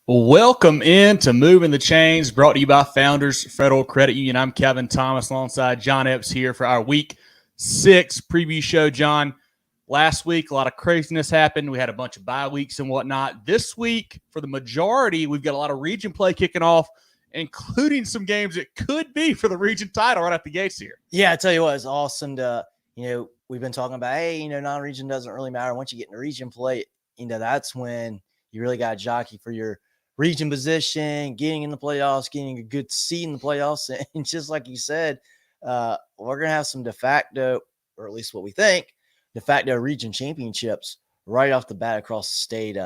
Welcome in to Moving the Chains, brought to you by Founders Federal Credit Union. I'm Kevin Thomas alongside John Epps here for our Week 6 preview show. John, last week, a lot of craziness happened. We had a bunch of bye weeks and whatnot. This week, for the majority, we've got a lot of region play kicking off, including some games that could be for the region title right out the gates here. Yeah, I tell you what, it's awesome to, we've been talking about, hey, non-region doesn't really matter. Once you get into region play, that's when you really got to jockey for your region position, getting in the playoffs, getting a good seed in the playoffs. And just like you said, we're going to have some de facto, or at least what we think, de facto region championships right off the bat across the state.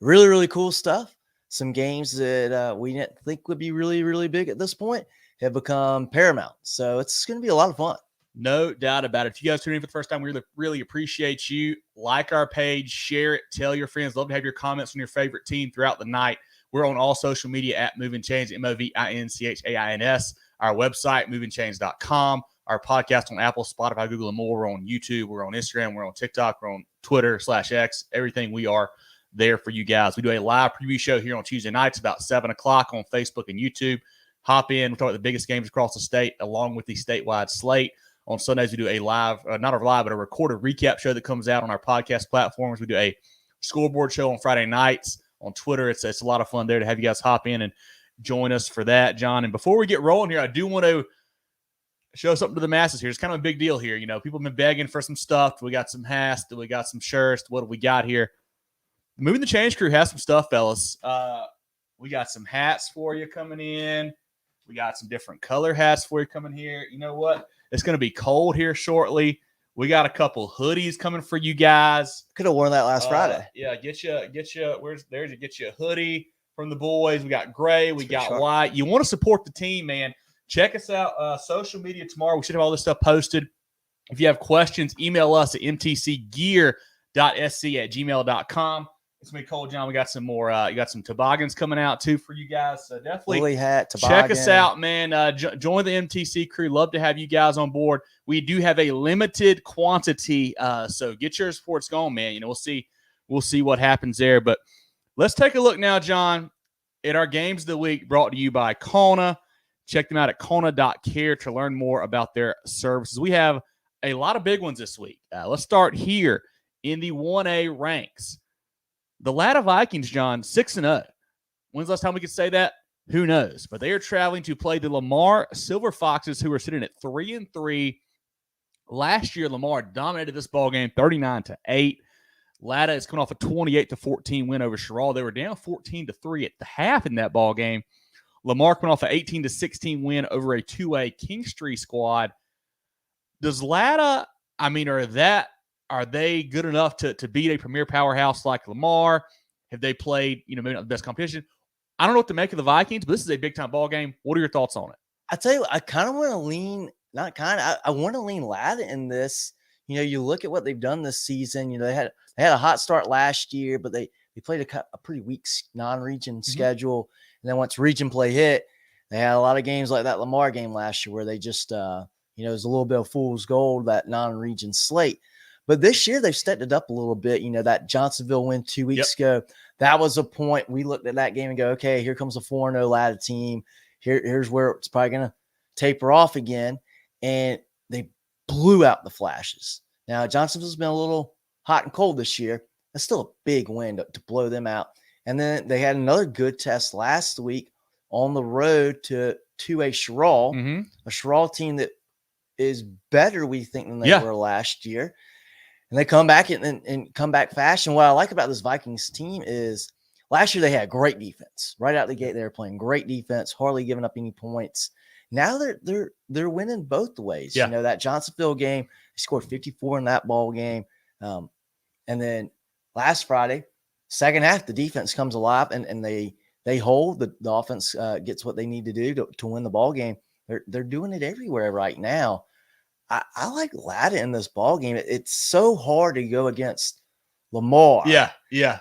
Really, really cool stuff. Some games that we didn't think would be really, really big at this point have become paramount. So it's going to be a lot of fun. No doubt about it. If you guys tune in for the first time, we really appreciate you. Like our page, share it, tell your friends. Love to have your comments on your favorite team throughout the night. We're on all social media at Movin Chains, MOVINCHAINS. Our website, movinchains.com. Our podcast on Apple, Spotify, Google, and more. We're on YouTube. We're on Instagram. We're on TikTok. We're on Twitter /X. Everything we are there for you guys. We do a live preview show here on Tuesday nights about 7 o'clock on Facebook and YouTube. Hop in. We talk about the biggest games across the state along with the statewide slate. On Sundays, we do a live, not a live, but a recorded recap show that comes out on our podcast platforms. We do a scoreboard show on Friday nights. On Twitter, it's a lot of fun there to have you guys hop in and join us for that, John. And before we get rolling here, I do want to show something to the masses here. It's kind of a big deal here. People have been begging for some stuff. We got some hats. We got some shirts. What do we got here? Moving the Change crew has some stuff, fellas. We got some hats for you coming in. We got some different color hats for you coming here. You know what? It's going to be cold here shortly. We got a couple hoodies coming for you guys. Could have worn that last Friday. Yeah, get you. Where's there to get you a hoodie from the boys? We got gray, we got white. You want to support the team, man. Check us out social media tomorrow. We should have all this stuff posted. If you have questions, email us at mtcgear.sc@gmail.com. It's going to be cold, John. We got some more. You got some toboggans coming out, too, for you guys. So definitely Woolly hat, toboggan. Check us out, man. Join the MTC crew. Love to have you guys on board. We do have a limited quantity, so get yours before it's gone, man. We'll see what happens there. But let's take a look now, John, at our games of the week brought to you by CONA. Check them out at CONA.care to learn more about their services. We have a lot of big ones this week. Let's start here in the 1A ranks. The Latta Vikings, John, 6-0. When's the last time we could say that? Who knows? But they are traveling to play the Lamar Silver Foxes, who are sitting at 3-3. Last year, Lamar dominated this ballgame 39-8. Latta is coming off a 28-14 win over Sherrall. They were down 14-3 at the half in that ballgame. Lamar coming off an 18-16 win over a 2A Kingstree squad. Does Latta, are they good enough to beat a premier powerhouse like Lamar? Have they played, maybe not the best competition? I don't know what to make of the Vikings, but this is a big-time ball game. What are your thoughts on it? I tell you, I kind of want to lean, I want to lean Latta in this. You look at what they've done this season. They had a hot start last year, but they played a pretty weak non-region schedule. And then once region play hit, they had a lot of games like that Lamar game last year where they just, it was a little bit of fool's gold, that non-region slate. But this year, they've stepped it up a little bit. That Johnsonville win 2 weeks ago, that was a point we looked at that game and go, okay, here comes a 4-0 Latta team. Here's where it's probably going to taper off again. And they blew out the Flashes. Now, Johnsonville's been a little hot and cold this year. That's still a big win to blow them out. And then they had another good test last week on the road to a Sherrall, a Sherrall team that is better, we think, than they were last year. And they come back and come back fast. And what I like about this Vikings team is last year they had great defense. Right out the gate, they were playing great defense, hardly giving up any points. Now they're winning both ways. Yeah. That Johnsonville game, they scored 54 in that ball game. And then last Friday, second half, the defense comes alive and they hold. The offense gets what they need to do to win the ball game. They're doing it everywhere right now. I like Latta in this ball game. It's so hard to go against Lamar. Yeah.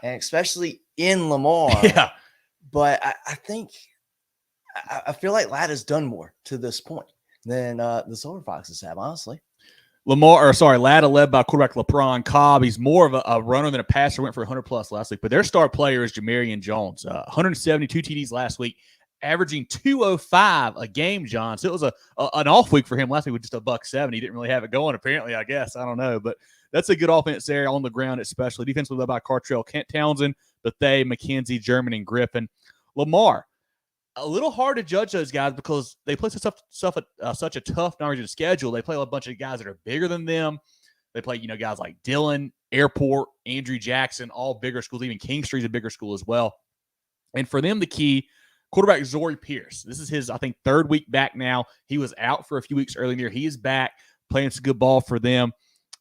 And especially in Lamar. Yeah. But I think I feel like Latta's done more to this point than the Silver Foxes have, honestly. Latta led by quarterback LeBron Cobb. He's more of a runner than a passer. Went for 100+ last week. But their star player is Jamarian Jones. 172 TDs last week, averaging 205 a game, John. So it was an off week for him last week with just $170. He didn't really have it going, apparently, I guess. I don't know. But that's a good offense there on the ground, especially. Defensively led by Cartrell, Kent Townsend, Bethea, McKenzie, German, and Griffin. Lamar, a little hard to judge those guys because they play such a tough non-region schedule. They play a bunch of guys that are bigger than them. They play, guys like Dillon, Airport, Andrew Jackson, all bigger schools. Even Kingstree's a bigger school as well. And for them, the key, quarterback Zori Pierce. This is his, I think, third week back now. He was out for a few weeks earlier in the year. He is back, playing some good ball for them.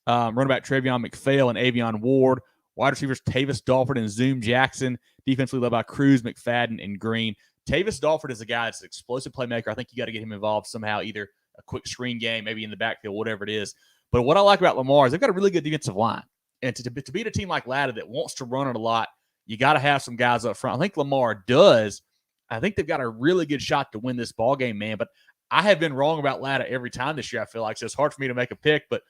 Running back Trevion McPhail and Avion Ward. Wide receivers Tavis Dalford and Zoom Jackson. Defensively led by Cruz, McFadden, and Green. Tavis Dalford is a guy that's an explosive playmaker. I think you got to get him involved somehow, either a quick screen game, maybe in the backfield, whatever it is. But what I like about Lamar is they've got a really good defensive line. And to beat a team like Latta that wants to run it a lot, you got to have some guys up front. I think Lamar does. I think they've got a really good shot to win this ball game, man. But I have been wrong about Latta every time this year, I feel like. So it's hard for me to make a pick. But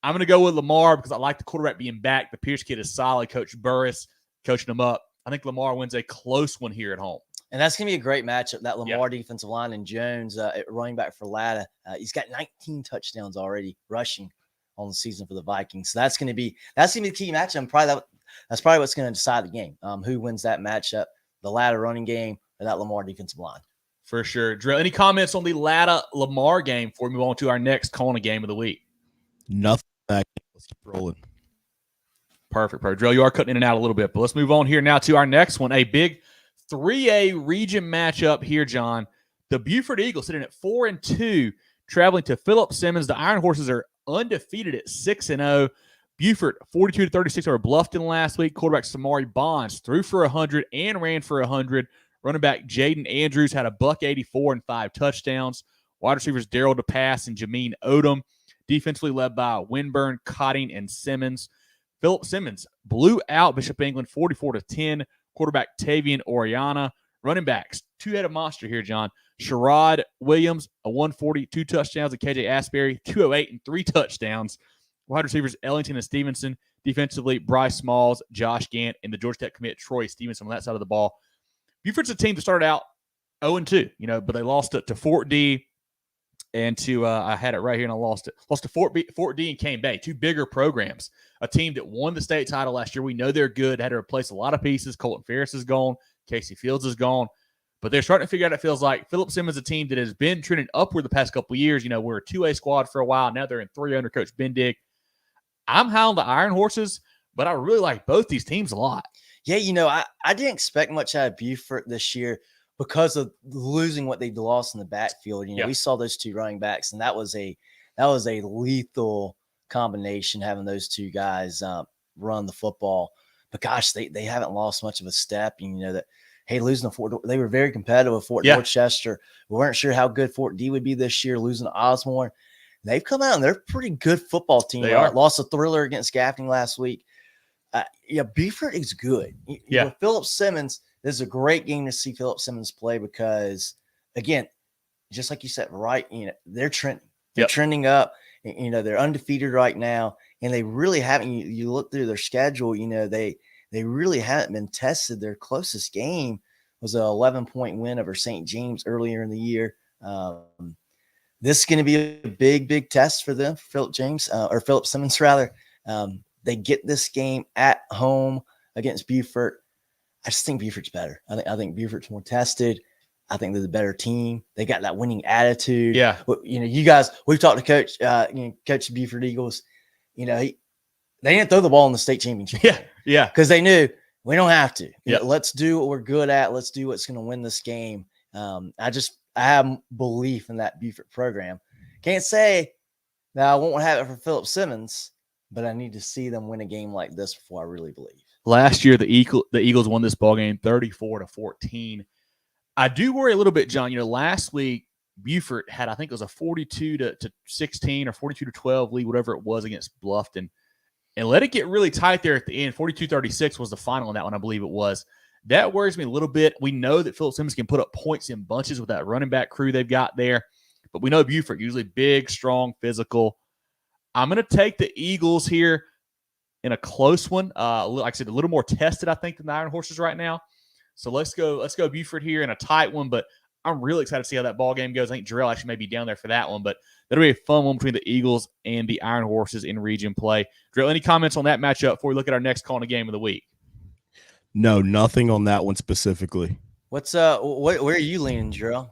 I'm going to go with Lamar because I like the quarterback being back. The Pierce kid is solid. Coach Burris coaching him up. I think Lamar wins a close one here at home. And that's going to be a great matchup, that Lamar defensive line and Jones at running back for Latta. He's got 19 touchdowns already rushing on the season for the Vikings. So that's going to be the key matchup. That's probably what's going to decide the game. Who wins that matchup, the Latta running game or that Lamar defensive line? For sure. Drill, any comments on the Latta Lamar game before we move on to our next CONA game of the week? Nothing. Let's keep rolling. Perfect. Drill, you are cutting in and out a little bit, but let's move on here now to our next one. A big 3A region matchup here, John. The Beaufort Eagles sitting at 4-2, traveling to Philip Simmons. The Iron Horses are undefeated at 6-0. Beaufort 42-36 over Bluffton last week. Quarterback Samari Bonds threw for 100 and ran for 100. Running back Jaden Andrews had a $184 and 5 touchdowns. Wide receivers Daryl DePass and Jameen Odom. Defensively led by Winburn, Cotting, and Simmons. Philip Simmons blew out Bishop England 44-10. Quarterback Tavian Oriana. Running backs, two-headed monster here, John. Sherrod Williams, a 140, 2 touchdowns. And KJ Asbury, 208 and 3 touchdowns. Wide receivers Ellington and Stevenson. Defensively, Bryce Smalls, Josh Gant, and the Georgia Tech commit Troy Stevenson on that side of the ball. Beaufort's a team that started out 0-2, but they lost it to Fort D and to I had it right here and I lost it. Lost to Fort D and Cane Bay, two bigger programs. A team that won the state title last year. We know they're good. Had to replace a lot of pieces. Colton Ferris is gone. Casey Fields is gone. But they're starting to figure out, it feels like, Philip Simmons, a team that has been trending upward the past couple of years. We're a 2A squad for a while. Now they're in 3 under Coach Bendig. I'm high on the Iron Horses, but I really like both these teams a lot. Yeah, I didn't expect much out of Beaufort this year because of losing what they lost in the backfield. We saw those two running backs, and that was a lethal combination, having those two guys run the football. But gosh, they haven't lost much of a step. Losing to Fort, they were very competitive with Fort Dorchester. We weren't sure how good Fort D would be this year, losing to Osborne. They've come out and they're a pretty good football team. They are. Lost a thriller against Gaffney last week. Beaufort is good. Philip Simmons, this is a great game to see Philip Simmons play because, again, just like you said, right, they're trending. They're trending up. They're undefeated right now, and they really haven't. You look through their schedule, they really haven't been tested. Their closest game was an 11-point win over St. James earlier in the year. This is going to be a big test for them, Philip Simmons rather. They get this game at home against Beaufort. I just think Beaufort's better. I think Beaufort's more tested. I think they're the better team. They got that winning attitude. Yeah. You guys, we've talked to Coach, Coach Beaufort Eagles. They didn't throw the ball in the state championship. Yeah. Because they knew we don't have to. Yeah. Let's do what we're good at. Let's do what's going to win this game. I have belief in that Beaufort program. Can't say that I won't have it for Philip Simmons, but I need to see them win a game like this before I really believe. Last year, the Eagles won this ball game 34-14. I do worry a little bit, John. Last week Beaufort had, I think it was a 42-16 or 42-12 lead, whatever it was, against Bluffton, and let it get really tight there at the end. 42-36 was the final on that one, I believe it was. That worries me a little bit. We know that Philip Simmons can put up points in bunches with that running back crew they've got there, but we know Beaufort usually big, strong, physical. I'm going to take the Eagles here in a close one. Like I said, a little more tested, I think, than the Iron Horses right now. So let's go Beaufort here in a tight one, but I'm really excited to see how that ball game goes. I think Jarrell actually may be down there for that one, but that'll be a fun one between the Eagles and the Iron Horses in region play. Jarrell, any comments on that matchup before we look at our next CONA game of the week? No, nothing on that one specifically. Where are you leaning, Jarrell?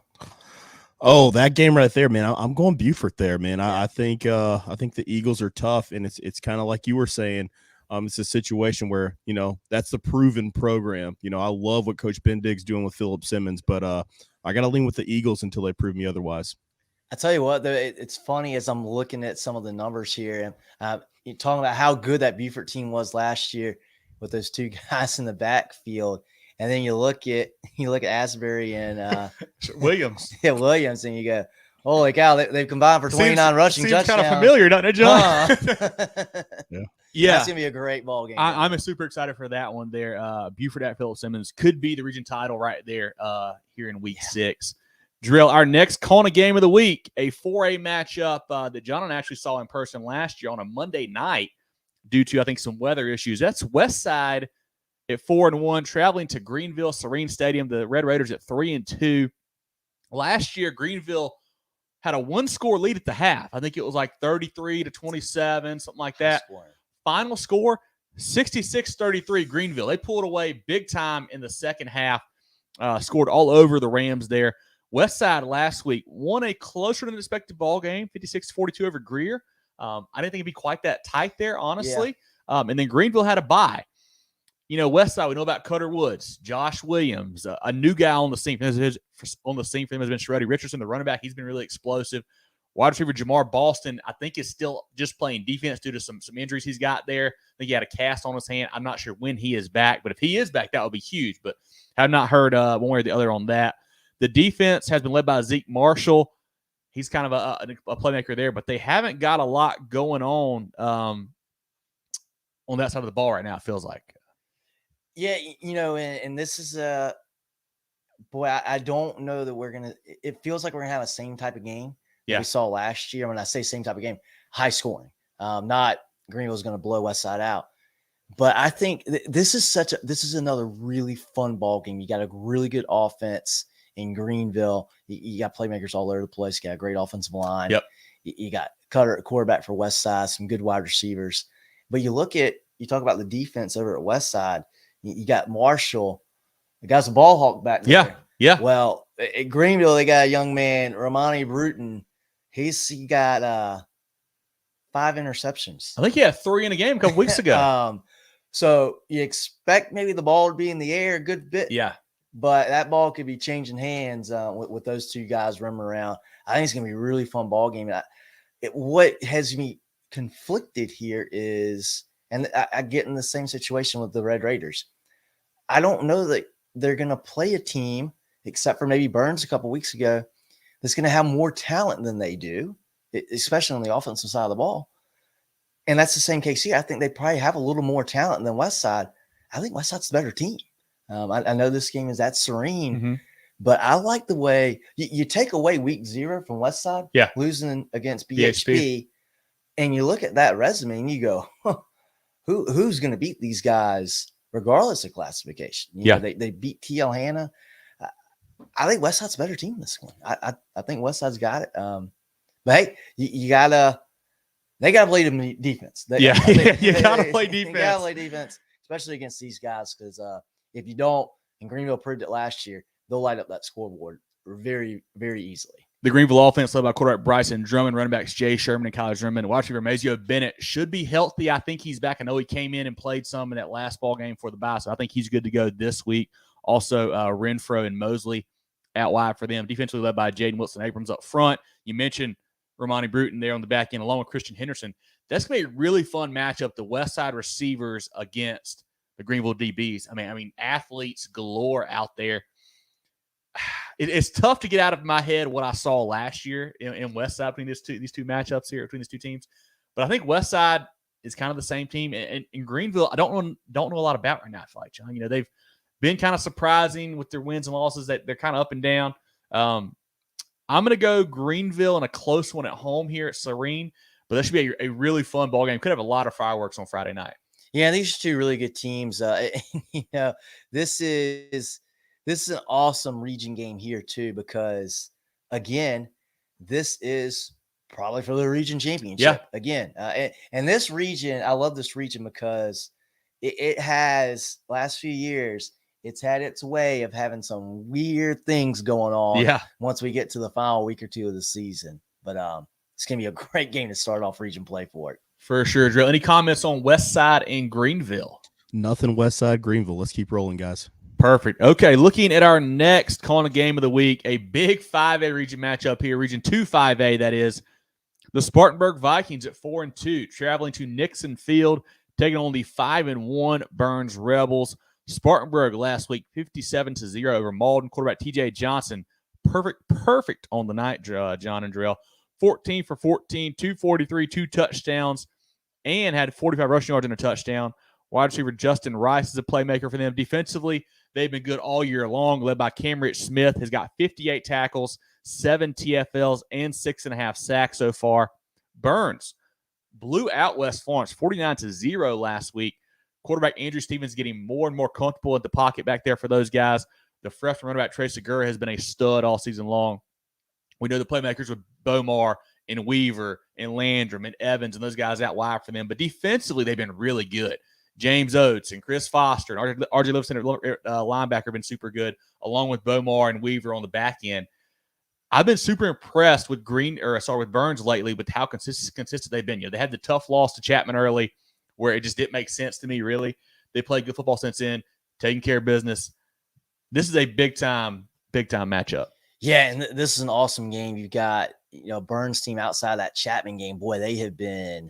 Oh, that game right there, man. I'm going Beaufort there, man. I think the Eagles are tough, and it's kind of like you were saying. It's a situation where, that's the proven program. I love what Coach Bendig's doing with Philip Simmons, but I got to lean with the Eagles until they prove me otherwise. I tell you what, it's funny as I'm looking at some of the numbers here, and you're talking about how good that Beaufort team was last year with those two guys in the backfield, and then you look at Asbury and Williams, Williams, and you go, holy cow, they've combined for 29 rushing touchdowns. Seems kind of familiar, doesn't it, John? Yeah, that's gonna be a great ball game. I'm super excited for that one there. Beaufort at Philip Simmons could be the region title right there here in week 6. Drill, our next CONA game of the week, a 4A matchup that John and I actually saw in person last year on a Monday night due to, I think, some weather issues. That's Westside at 4-1, traveling to Greenville Serene Stadium. The Red Raiders at 3-2. Last year, Greenville had a 1-score lead at the half. I think it was like 33-27, something like that. Final score, 66-33 Greenville. They pulled away big time in the second half, scored all over the Rams there. Westside last week won a closer than expected ball game, 56-42 over Greer. I didn't think it'd be quite that tight there, honestly. Yeah. And then Greenville had a bye. Westside, we know about Cutter Woods, Josh Williams, a new guy on the scene. On the scene for him has been Sherrody Richardson, the running back. He's been really explosive. Wide receiver Jamar Boston, I think, is still just playing defense due to some injuries he's got there. I think he had a cast on his hand. I'm not sure when he is back, but if he is back, that would be huge. But have not heard one way or the other on that. The defense has been led by Zeke Marshall. He's kind of a playmaker there, but they haven't got a lot going on that side of the ball right now, it feels like. Yeah, and this is I don't know that it feels like we're going to have the same type of game we saw last year. When I say same type of game, high scoring, not Greenville's going to blow Westside out. But I think this is another really fun ball game. You got a really good offense in Greenville. You got playmakers all over the place. You got a great offensive line. Yep. You got Cutter, quarterback for Westside, some good wide receivers. But you talk about the defense over at Westside. You got Marshall, the guy's a ball hawk back there. Yeah. Well, at Greenville, they got a young man, Romani Bruton. He got 5 interceptions. I think he had 3 in a game a couple weeks ago. So you expect maybe the ball to be in the air a good bit. Yeah. But that ball could be changing hands with those two guys running around. I think it's going to be a really fun ball game. What has me conflicted here is, and I get in the same situation with the Red Raiders. I don't know that they're going to play a team, except for maybe Byrnes a couple weeks ago, that's going to have more talent than they do, especially on the offensive side of the ball. And that's the same case here. I think they probably have a little more talent than Westside. I think Westside's the better team. I know this game is at Serene, but I like the way you take away week 0 from Westside, losing against BHP, and you look at that resume and you go, who's going to beat these guys regardless of classification? They beat TL Hanna. I think Westside's a better team this one. I think Westside's got it. But hey, they gotta play the defense. You gotta play defense. You gotta play defense, especially against these guys, because if you don't, and Greenville proved it last year, they'll light up that scoreboard very, very easily. The Greenville offense led by quarterback Bryson Drummond, running backs Jay Sherman and Kyler Drummond. Wide receiver Mazio Bennett should be healthy. I think he's back. I know he came in and played some in that last ball game for the bye, so I think he's good to go this week. Also, Renfro and Mosley out wide for them. Defensively led by Jaden Wilson-Abrams up front. You mentioned Romani Bruton there on the back end, along with Christian Henderson. That's going to be a really fun matchup, the Westside receivers against the Greenville DBs. I mean, athletes galore out there. It's tough to get out of my head what I saw last year in Westside between these two matchups here, between these two teams. But I think Westside is kind of the same team. And in Greenville, I don't know a lot about right now, I feel like, John. They've been kind of surprising with their wins and losses, that they're kind of up and down. I'm going to go Greenville in a close one at home here at Serene. But that should be a really fun ball game. Could have a lot of fireworks on Friday night. Yeah, these are two really good teams. This is an awesome region game here too, because again, this is probably for the region championship. Yeah. Again, and this region, I love this region because it has last few years. It's had its way of having some weird things going on. Yeah. Once we get to the final week or two of the season, but it's gonna be a great game to start off region play for it. For sure, Drill. Any comments on Westside and Greenville? Nothing Westside Greenville. Let's keep rolling, guys. Perfect. Okay, looking at our next CONA game of the week, a big 5A region matchup here, Region 2 5A, that is. The Spartanburg Vikings at 4-2, traveling to Nixon Field, taking on the 5-1 Byrnes Rebels. Spartanburg last week, 57-0 over Malden. Quarterback TJ Johnson, perfect on the night, John and Drill. 14 for 14, 243, 2 touchdowns, and had 45 rushing yards and a touchdown. Wide receiver Justin Rice is a playmaker for them. Defensively, they've been good all year long, led by Camrich Smith. Has got 58 tackles, 7 TFLs, and 6.5 sacks so far. Byrnes blew out West Florence 49-0 last week. Quarterback Andrew Stevens getting more and more comfortable at the pocket back there for those guys. The freshman running back Trey Segura has been a stud all season long. We know the playmakers with Bomar and Weaver and Landrum and Evans and those guys out wide for them. But defensively, they've been really good. James Oates and Chris Foster and RJ Livingston linebacker have been super good, along with Bomar and Weaver on the back end. I've been super impressed with Byrnes lately with how consistent they've been. They had the tough loss to Chapman early where it just didn't make sense to me, really. They played good football since then, taking care of business. This is a big-time matchup. Yeah, and this is an awesome game. You've got, Byrnes team outside of that Chapman game. Boy, they have been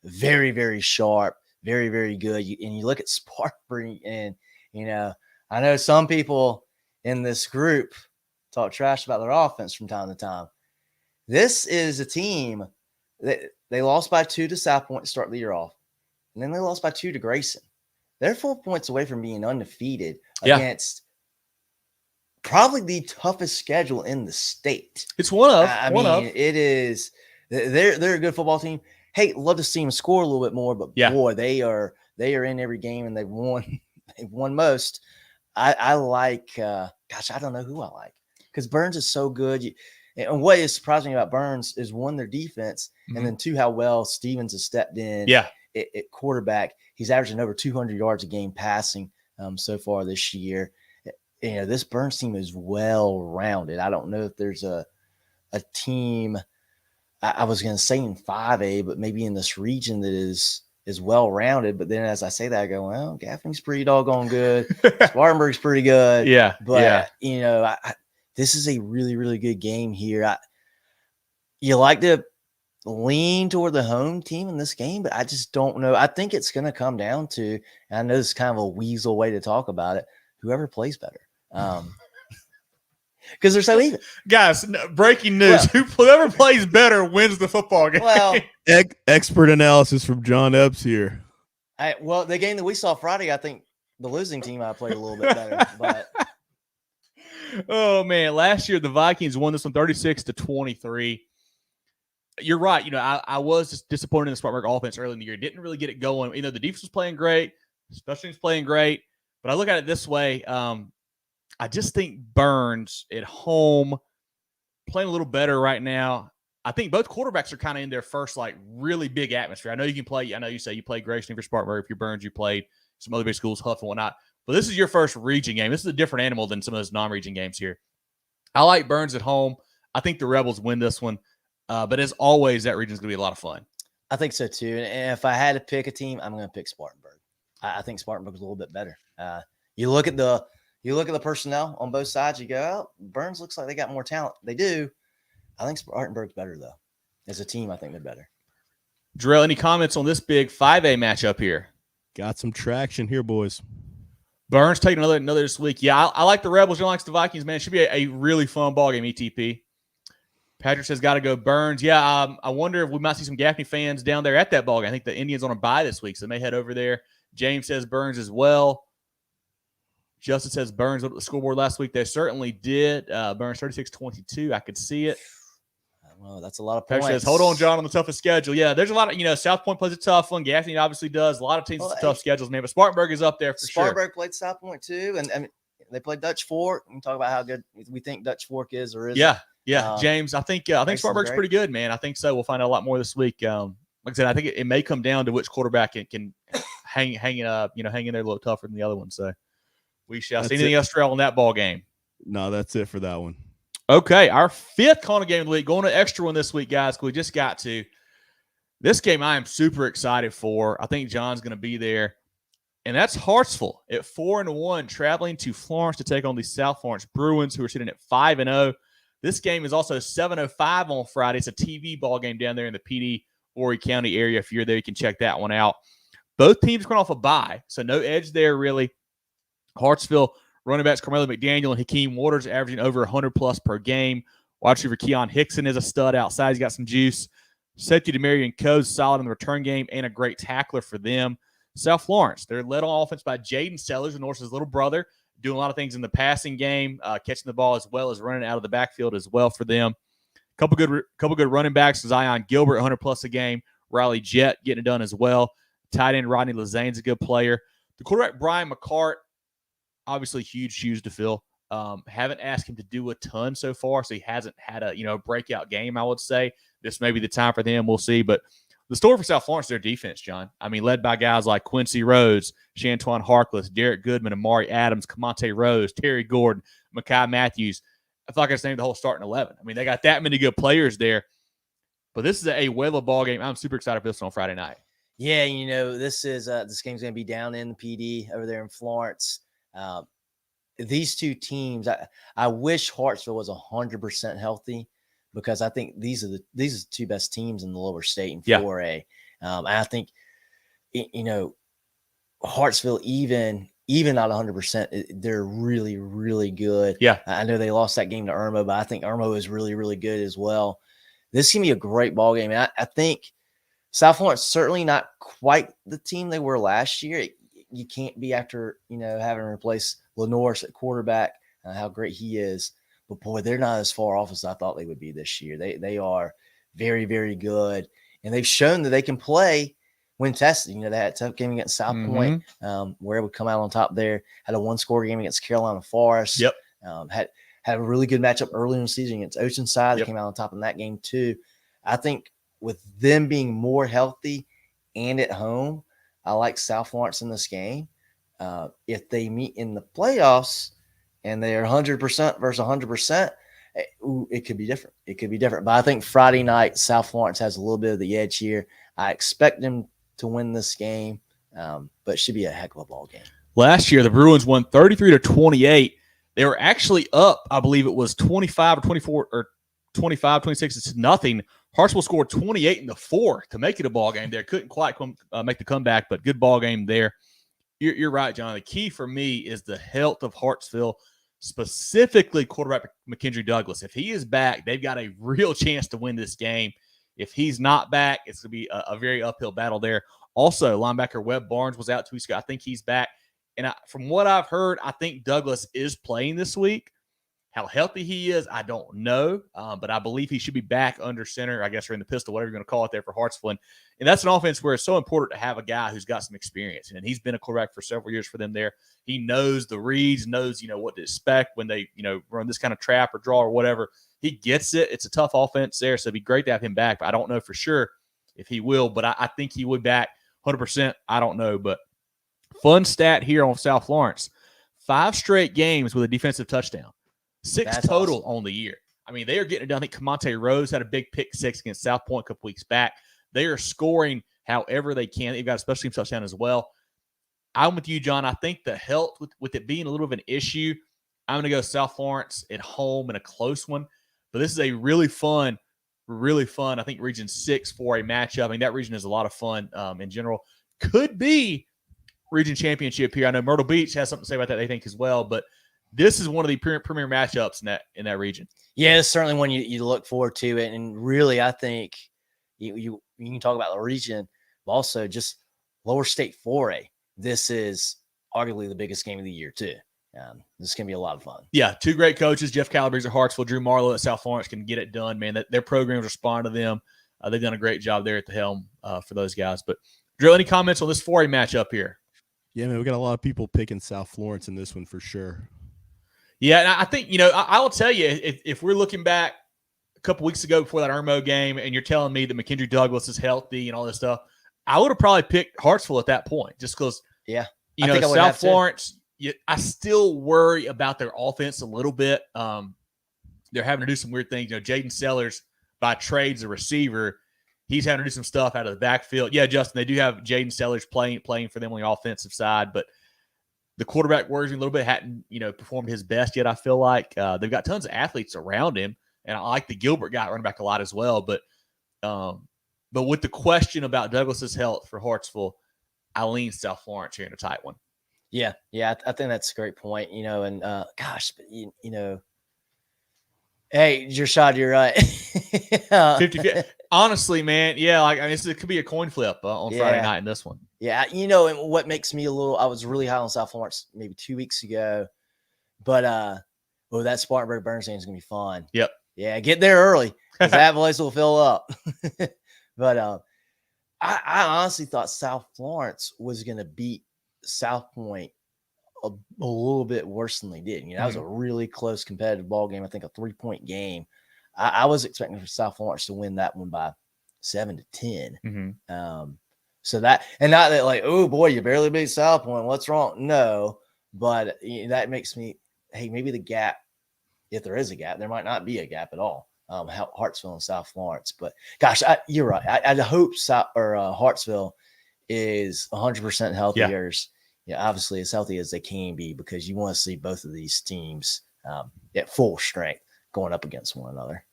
very, very sharp, very, very good. And you look at Spartanburg, and, I know some people in this group talk trash about their offense from time to time. This is a team that they lost by 2 to South Point to start the year off, and then they lost by 2 to Grayson. They're 4 points away from being undefeated against probably the toughest schedule in the state. It's one of. It is. They're a good football team. Hey, love to see them score a little bit more, but boy, they are in every game and they've won. They've won most. I like. I don't know who I like because Byrnes is so good. And what is surprising about Byrnes is one, their defense, and then two, how well Stevens has stepped in. Yeah. At quarterback, he's averaging over 200 yards a game passing so far this year. This Byrnes team is well-rounded. I don't know if there's a team, I was going to say in 5A, but maybe in this region that is well-rounded. But then as I say that, I go, well, Gaffney's pretty doggone good. Spartanburg's pretty good. Yeah. But, this is a really, really good game here. You like to lean toward the home team in this game, but I just don't know. I think it's going to come down to, and I know this is kind of a weasel way to talk about it, whoever plays better. Because they're so even. Guys, breaking news. Whoever plays better wins the football game. Well, expert analysis from John Epps here. The game that we saw Friday, I think the losing team I played a little bit better. But oh, man. Last year, the Vikings won this one 36-23. You're right. I was just disappointed in the Spartanburg offense early in the year. Didn't really get it going. The defense was playing great. Special teams playing great. But I look at it this way. I just think Byrnes at home playing a little better right now. I think both quarterbacks are kind of in their first, really big atmosphere. I know you can play. I know you say you played Grayson for Spartanburg. If you're Byrnes, you played some other big schools, Huff and whatnot. But this is your first region game. This is a different animal than some of those non-region games here. I like Byrnes at home. I think the Rebels win this one. But as always, that region is going to be a lot of fun. I think so too. And if I had to pick a team, I'm going to pick Spartanburg. I think Spartanburg is a little bit better. You look at the personnel on both sides. You go, Byrnes looks like they got more talent. They do. I think Spartanburg's better though. As a team, I think they're better. Jarrell, any comments on this big 5A matchup here? Got some traction here, boys. Byrnes taking another this week. Yeah, I like the Rebels. John likes the Vikings, man. It should be a really fun ball game, ETP. Patrick says, got to go Byrnes. Yeah, I wonder if we might see some Gaffney fans down there at that ball game. I think the Indians on a bye this week, so they may head over there. James says Byrnes as well. Justin says Byrnes looked at the scoreboard last week. They certainly did. Byrnes 36-22. I could see it. Well, that's a lot of Pep points. says, hold on, John, on the toughest schedule. Yeah, there's a lot of, South Point plays a tough one. Gaffney obviously does. A lot of teams with tough schedules, man. But Spartanburg is up there for sure. Spartanburg played South Point too, and they played Dutch Fork. We can talk about how good we think Dutch Fork is or isn't. Yeah. James, I think Spartanburg's pretty good, man. I think so. We'll find out a lot more this week. Like I said, I think it may come down to which quarterback can hang in there a little tougher than the other one. So we shall see. Anything else, Terrell, in that ball game? No, that's it for that one. Okay, our 5th CONA game of the week, going to extra one this week, guys. We just got to this game. I am super excited for. I think John's going to be there, and that's Hartsville at 4-1, traveling to Florence to take on the South Florence Bruins, who are sitting at 5-0. This game is also 7:05 on Friday. It's a TV ball game down there in the PD Horry County area. If you're there, you can check that one out. Both teams coming off a bye, so no edge there really. Hartsville running backs Carmelo McDaniel and Hakeem Waters averaging over 100-plus per game. Wide receiver Keon Hickson is a stud outside. He's got some juice. Safety Demarion Coe's solid in the return game and a great tackler for them. South Florence, they're led on offense by Jaden Sellers, Norris's little brother, doing a lot of things in the passing game, catching the ball as well as running out of the backfield as well for them. Couple good running backs. Zion Gilbert, 100-plus a game. Riley Jett getting it done as well. Tight end Rodney Lazane's a good player. The quarterback Brian McCart, obviously huge shoes to fill. Haven't asked him to do a ton so far, so he hasn't had a breakout game, I would say. This may be the time for them. We'll see. But the story for South Florence, their defense, John. I mean, led by guys like Quincy Rhodes, Shantuan Harkless, Derek Goodman, Amari Adams, Camonte Rose, Terry Gordon, Mekhi Matthews. I feel like I just named the whole starting 11. I mean, they got that many good players there. But this is a whale of a ball game. I'm super excited for this one on Friday night. Yeah, this game's going to be down in the PD over there in Florence. These two teams, I wish Hartsville was 100% healthy, because I think these are the two best teams in the lower state in 4A. I think, Hartsville, even not 100%, they're really, really good. Yeah. I know they lost that game to Irmo, but I think Irmo is really, really good as well. This can be a great ball game. And I think South Florence certainly not quite the team they were last year. You can't be after, having to replace Lenore at quarterback, how great he is. But, boy, they're not as far off as I thought they would be this year. They are very, very good. And they've shown that they can play when tested. They had a tough game against South Point, where it would come out on top there. Had a one-score game against Carolina Forest. Yep. Had a really good matchup early in the season against Oceanside. They came out on top in that game too. I think with them being more healthy and at home, I like South Florence in this game. If they meet in the playoffs and they are 100% versus 100%, it could be different. It could be different. But I think Friday night, South Florence has a little bit of the edge here. I expect them to win this game, but it should be a heck of a ball game. Last year, the Bruins won 33-28. They were actually up, I believe it was 25 or 24 or 25, 26 to nothing. Hartsville scored 28 in the fourth to make it a ball game there. Couldn't quite make the comeback, but good ball game there. You're right, John. The key for me is the health of Hartsville, specifically quarterback McKendry Douglas. If he is back, they've got a real chance to win this game. If he's not back, it's going to be a very uphill battle there. Also, linebacker Webb Barnes was out 2 weeks ago. I think he's back. And from what I've heard, I think Douglas is playing this week. How healthy he is, I don't know. But I believe he should be back under center, I guess, or in the pistol, whatever you're going to call it there for Hartsville. And that's an offense where it's so important to have a guy who's got some experience. And he's been a quarterback for several years for them there. He knows the reads, knows, what to expect when they, run this kind of trap or draw or whatever. He gets it. It's a tough offense there, so it'd be great to have him back. But I don't know for sure if he will. But I think he would back 100%. I don't know. But fun stat here on South Florence. 5 straight games with a defensive touchdown. 6 That's total awesome. on the year. I mean, they are getting it done. I think Camonte Rose had a big pick 6 against South Point a couple weeks back. They are scoring however they can. They've got a special team touchdown as well. I'm with you, John. I think the health, with it being a little bit of an issue, I'm going to go South Florence at home in a close one. But this is a really fun, I think, Region 6 for a matchup. I mean, that region is a lot of fun in general. Could be region championship here. I know Myrtle Beach has something to say about that, they think, as well. But this is one of the premier matchups in that region. Yeah, it's certainly one you look forward to. And really, I think you can talk about the region, but also just lower state 4A. This is arguably the biggest game of the year, too. This is going to be a lot of fun. Yeah, two great coaches, Jeff Calabrese at Hartsville, Drew Marlowe at South Florence, can get it done, man. Their programs respond to them. They've done a great job there at the helm for those guys. But, Drew, any comments on this 4A matchup here? Yeah, man, we got a lot of people picking South Florence in this one for sure. Yeah, and I think, I will tell you, if we're looking back a couple weeks ago before that Irmo game and you're telling me that McKendree Douglas is healthy and all this stuff, I would have probably picked Hartsville at that point just because, South Florence, I still worry about their offense a little bit. They're having to do some weird things. Jaden Sellers, by trade's a receiver. He's having to do some stuff out of the backfield. Yeah, Justin, they do have Jaden Sellers playing for them on the offensive side, but the quarterback worries me a little bit. Hadn't, performed his best yet, I feel like. They've got tons of athletes around him, and I like the Gilbert guy running back a lot as well. But with the question about Douglas's health for Hartsville, I lean South Florence here in a tight one. Yeah, I think that's a great point. And hey, Jershad, you're right. 50. Honestly, man, it could be a coin flip on Friday night in this one. Yeah, and what makes me I was really high on South Florence maybe 2 weeks ago, but that Spartanburg Byrnes game is gonna be fun. Yep. Yeah, get there early because that place will fill up. But I honestly thought South Florence was gonna beat South Point a little bit worse than they did. That was a really close competitive ball game. I think a 3-point game. I was expecting for South Florence to win that one by 7-10. So that, and not that like, oh boy, you barely beat South Point, what's wrong? No, but that makes me, hey, maybe the gap, if there is a gap, there might not be a gap at all. Hartsville and South Florence, but gosh, you're right. I hope Hartsville is 100% healthy. Yeah, obviously as healthy as they can be, because you want to see both of these teams at full strength going up against one another.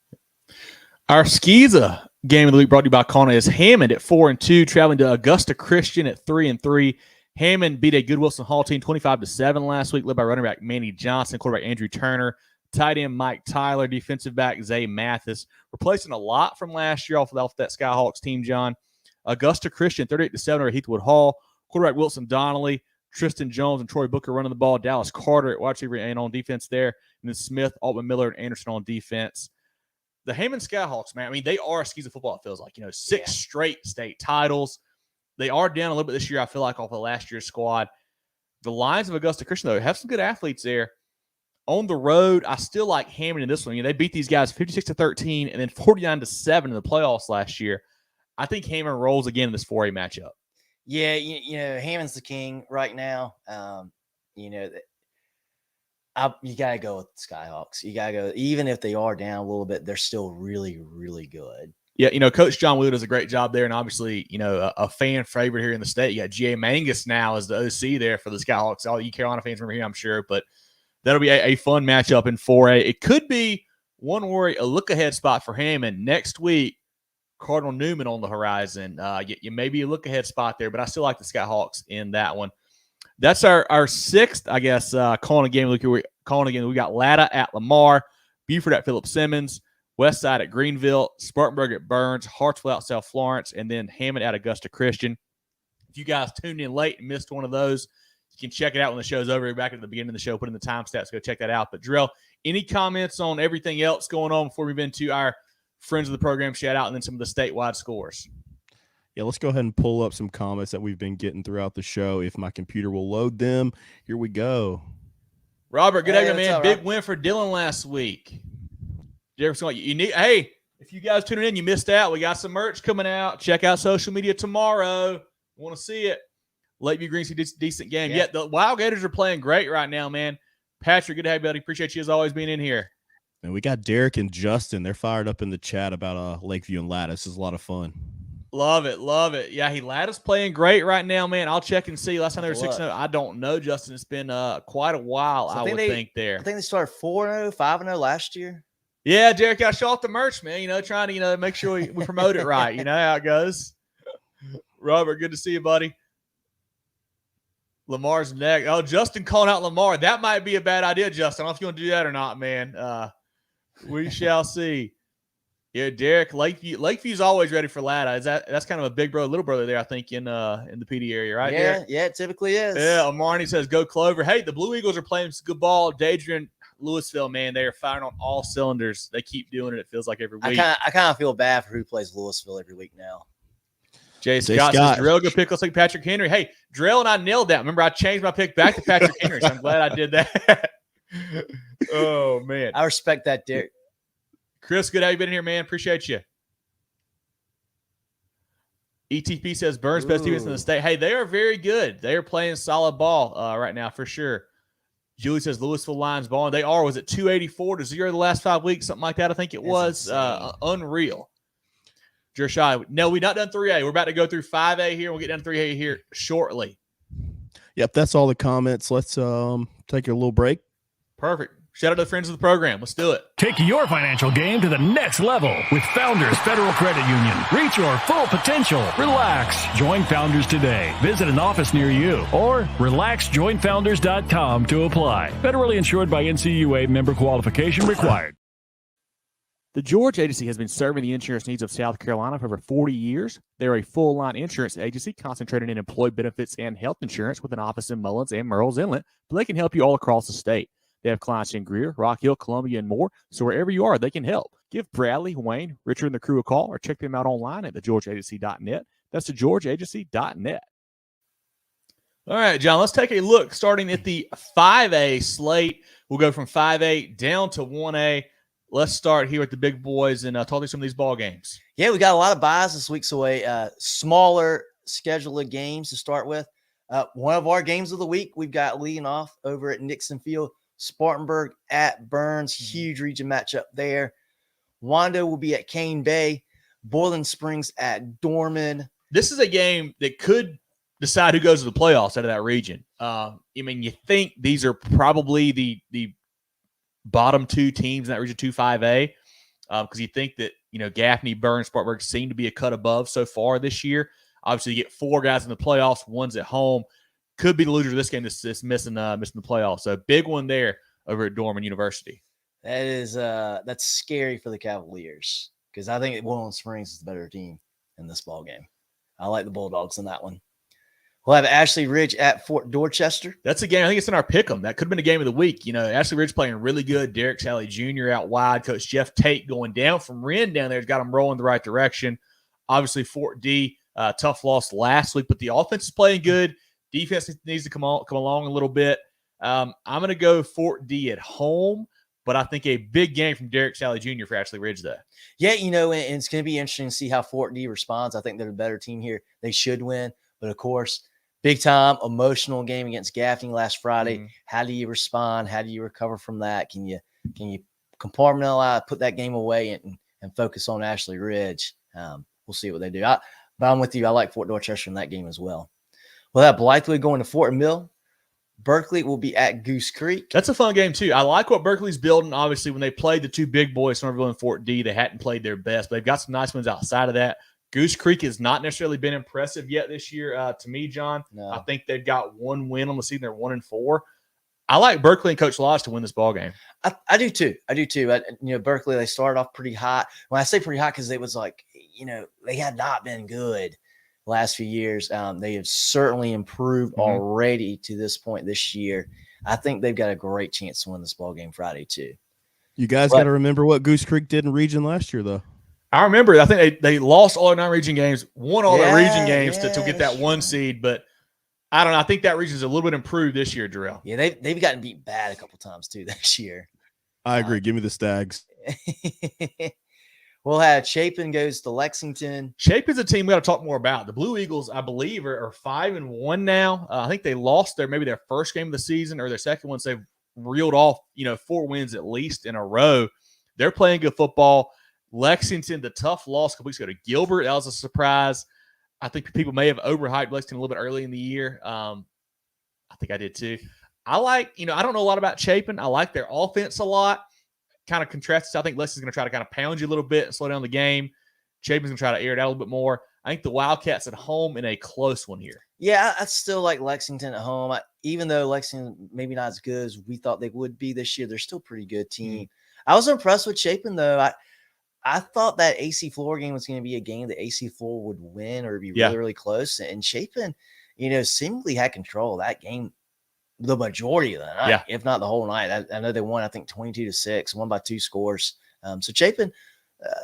Our SCISA game of the week brought to you by CONA is Hammond at 4-2, traveling to Augusta Christian at 3-3. Hammond beat a Good Wilson Hall team 25-7 last week, led by running back Manny Johnson, quarterback Andrew Turner, tight end Mike Tyler, defensive back Zay Mathis, replacing a lot from last year off that Skyhawks team, John. Augusta Christian 38-7 over Heathwood Hall, quarterback Wilson Donnelly, Tristan Jones and Troy Booker running the ball, Dallas Carter at wide receiver and on defense there, and then Smith, Altman Miller, and Anderson on defense. The Hammond Skyhawks, man, I mean, they are a SCISA football, it feels like. 6 straight state titles. They are down a little bit this year, I feel like, off of last year's squad. The Lions of Augusta Christian, though, have some good athletes there. On the road, I still like Hammond in this one. They beat these guys 56-13 and then 49-7 in the playoffs last year. I think Hammond rolls again in this 4A matchup. Yeah, Hammond's the king right now. You got to go with the Skyhawks. You got to go, even if they are down a little bit, they're still really, really good. Yeah, Coach John Wheeler does a great job there, and obviously, a fan favorite here in the state. You got G.A. Mangus now as the OC there for the Skyhawks. All you Carolina fans remember him, I'm sure, but that'll be a fun matchup in 4A. It could be one worry, a look-ahead spot for Hammond next week. Cardinal Newman on the horizon. You maybe a look-ahead spot there, but I still like the Skyhawks in that one. That's our sixth, I guess, CONA game. We got Latta at Lamar, Beaufort at Philip Simmons, Westside at Greenville, Spartanburg at Byrnes, Hartsville at South Florence, and then Hammond at Augusta Christian. If you guys tuned in late and missed one of those, you can check it out when the show's over. Back at the beginning of the show, put in the time stats, go check that out. But Drill, any comments on everything else going on before we move into our friends of the program shout out and then some of the statewide scores? Yeah, let's go ahead and pull up some comments that we've been getting throughout the show. If my computer will load them, here we go. Robert, good day, man. Big win for Dylan last week. Jefferson, hey, if you guys tuning in, you missed out. We got some merch coming out. Check out social media tomorrow. Want to see it? Lakeview Green City, decent game. Yeah, the Wild Gators are playing great right now, man. Patrick, good to have you, buddy. Appreciate you as always being in here. And we got Derek and Justin. They're fired up in the chat about Lakeview and Latta. This is a lot of fun. Love it. Yeah, Latta's playing great right now, man. I'll check and see. Last time they were 6-0. I don't know, Justin. It's been quite a while, I would think there. I think they started 4-0, 5-0 last year. Yeah, Derek, I show off the merch, man. Trying to, make sure we promote it right. You know how it goes. Robert, good to see you, buddy. Lamar's neck. Oh, Justin calling out Lamar. That might be a bad idea, Justin. I don't know if you want to do that or not, man. We shall see. Yeah, Derek, Lakeview's always ready for Latta. That's kind of a big brother, little brother there, I think, in the PD area, right? Yeah, Derek? yeah, it typically is. Yeah, Amarni says, go Clover. Hey, the Blue Eagles are playing some good ball. Dadrian, Louisville, man, they are firing on all cylinders. They keep doing it, it feels like every week. I kind of feel bad for who plays Louisville every week now. Jay Scott says, Drell, go pick us like Patrick Henry. Hey, Drell and I nailed that. Remember, I changed my pick back to Patrick Henry, so I'm glad I did that. Oh, man. I respect that, Derek. Chris, good to have you been here, man. Appreciate you. ETP says Byrnes best defense in the state. Hey, they are very good. They are playing solid ball right now for sure. Julie says Louisville Lions balling. They are. Was it 284-0 the last 5 weeks? Something like that. I think it was. Unreal. Jershai. No, we're not done 3A. We're about to go through 5A here. We'll get down to 3A here shortly. Yep, that's all the comments. Let's take a little break. Perfect. Shout out to the friends of the program. Let's do it. Take your financial game to the next level with Founders Federal Credit Union. Reach your full potential. Relax. Join Founders today. Visit an office near you or relaxjoinfounders.com to apply. Federally insured by NCUA, member qualification required. The George Agency has been serving the insurance needs of South Carolina for over 40 years. They're a full-line insurance agency concentrated in employee benefits and health insurance with an office in Mullins and Murrells Inlet, but they can help you all across the state. They have clients in Greer, Rock Hill, Columbia, and more, so wherever you are, they can help. Give Bradley, Wayne, Richard, and the crew a call or check them out online at thegeorgeagency.net. That's thegeorgeagency.net. All right, John, let's take a look starting at the 5A slate. We'll go from 5A down to 1A. Let's start here with the big boys and talk through some of these ball games. Yeah, we got a lot of buys this week, so a smaller schedule of games to start with. One of our games of the week, we've got leading off over at Nixon Field, Spartanburg at Byrnes, huge region matchup there. Wando will be at Cane Bay, Boiling Springs at Dorman. This is a game that could decide who goes to the playoffs out of that region. I mean, you think these are probably the bottom two teams in that region 2-5A, because you think that, Gaffney, Byrnes, Spartanburg seem to be a cut above so far this year. Obviously, you get 4 guys in the playoffs, one's at home. Could be the loser of this game that's missing the playoffs. So big one there over at Dorman University. That is that's scary for the Cavaliers because I think Boiling Springs is the better team in this ball game. I like the Bulldogs in that one. We'll have Ashley Ridge at Fort Dorchester. That's a game. I think it's in our pick'em. That could have been a game of the week. Ashley Ridge playing really good. Derek Sally Jr. out wide. Coach Jeff Tate going down from Wren down there has got them rolling the right direction. Obviously, Fort D, tough loss last week, but the offense is playing good. Defense needs to come along a little bit. I'm going to go Fort D at home, but I think a big game from Derek Sally Jr. for Ashley Ridge, though. Yeah, and it's going to be interesting to see how Fort D responds. I think they're a better team here. They should win, but of course, big time emotional game against Gaffney last Friday. Mm-hmm. How do you respond? How do you recover from that? Can you compartmentalize, put that game away, and focus on Ashley Ridge? We'll see what they do. But I'm with you. I like Fort Dorchester in that game as well. We'll have Blythewood going to Fort Mill. Berkeley will be at Goose Creek. That's a fun game, too. I like what Berkeley's building. Obviously, when they played the two big boys, Somerville and Fort D, they hadn't played their best. But they've got some nice ones outside of that. Goose Creek has not necessarily been impressive yet this year to me, John. No. I think they've got one win on the season. They're 1-4. I like Berkeley and Coach Lodge to win this ball game. I do, too. Berkeley, they started off pretty hot. When I say pretty hot, because it was like, they had not been good last few years. They have certainly improved already to this point this year. I think they've got a great chance to win this ball game Friday too. You guys got to remember what Goose Creek did in region last year, though. I remember. I think they lost all their non-region games, won all their region games to get that 1 seed. But I don't know. I think that region is a little bit improved this year, Darrell. Yeah, they've gotten beat bad a couple times too this year. I agree. Give me the Stags. We'll have Chapin goes to Lexington. Chapin's a team we got to talk more about. The Blue Eagles, I believe, are 5-1 now. I think they lost their first game of the season or their second one. So they've reeled off, 4 wins at least in a row. They're playing good football. Lexington, the tough loss a couple weeks ago to Gilbert. That was a surprise. I think people may have overhyped Lexington a little bit early in the year. I think I did too. I like, I don't know a lot about Chapin. I like their offense a lot. Kind of contrasts. I think Lexington's going to try to kind of pound you a little bit and slow down the game. Chapin's going to try to air it out a little bit more. I think the Wildcats at home in a close one here. Yeah, I still like Lexington at home. Even though Lexington maybe not as good as we thought they would be this year, they're still a pretty good team. I was impressed with Chapin, though. I thought that AC Florida game was going to be a game that AC Florida would win or be Yeah. really, really close. And Chapin, seemingly had control of that game the majority of the night, if not the whole night. I know they won, I think 22-6, won by 2 scores. So Chapin,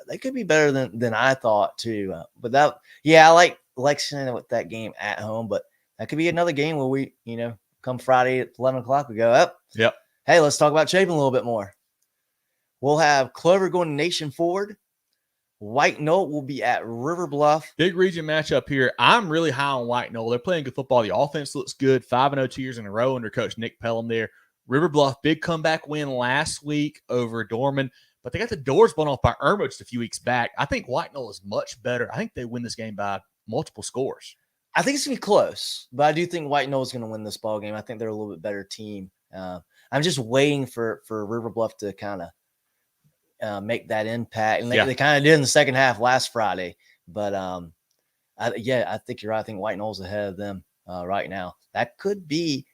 they could be better than I thought too. But that, I like Lexington with that game at home, but that could be another game where we, come Friday at 11 o'clock, we go up. Yep. Hey, let's talk about Chapin a little bit more. We'll have Clover going to Nation Ford. White Knoll will be at River Bluff. Big region matchup here. I'm really high on White Knoll. They're playing good football. The offense looks good. 5-0 2 years in a row under Coach Nick Pelham there. River Bluff, big comeback win last week over Dorman, but they got the doors blown off by Irma just a few weeks back. I think White Knoll is much better. I think they win this game by multiple scores. I think it's going to be close, but I do think White Knoll is going to win this ball game. I think they're a little bit better team. I'm just waiting for River Bluff to kind of make that impact. And they kind of did in the second half last Friday. But, I think you're right. I think White Knoll's ahead of them right now. That could be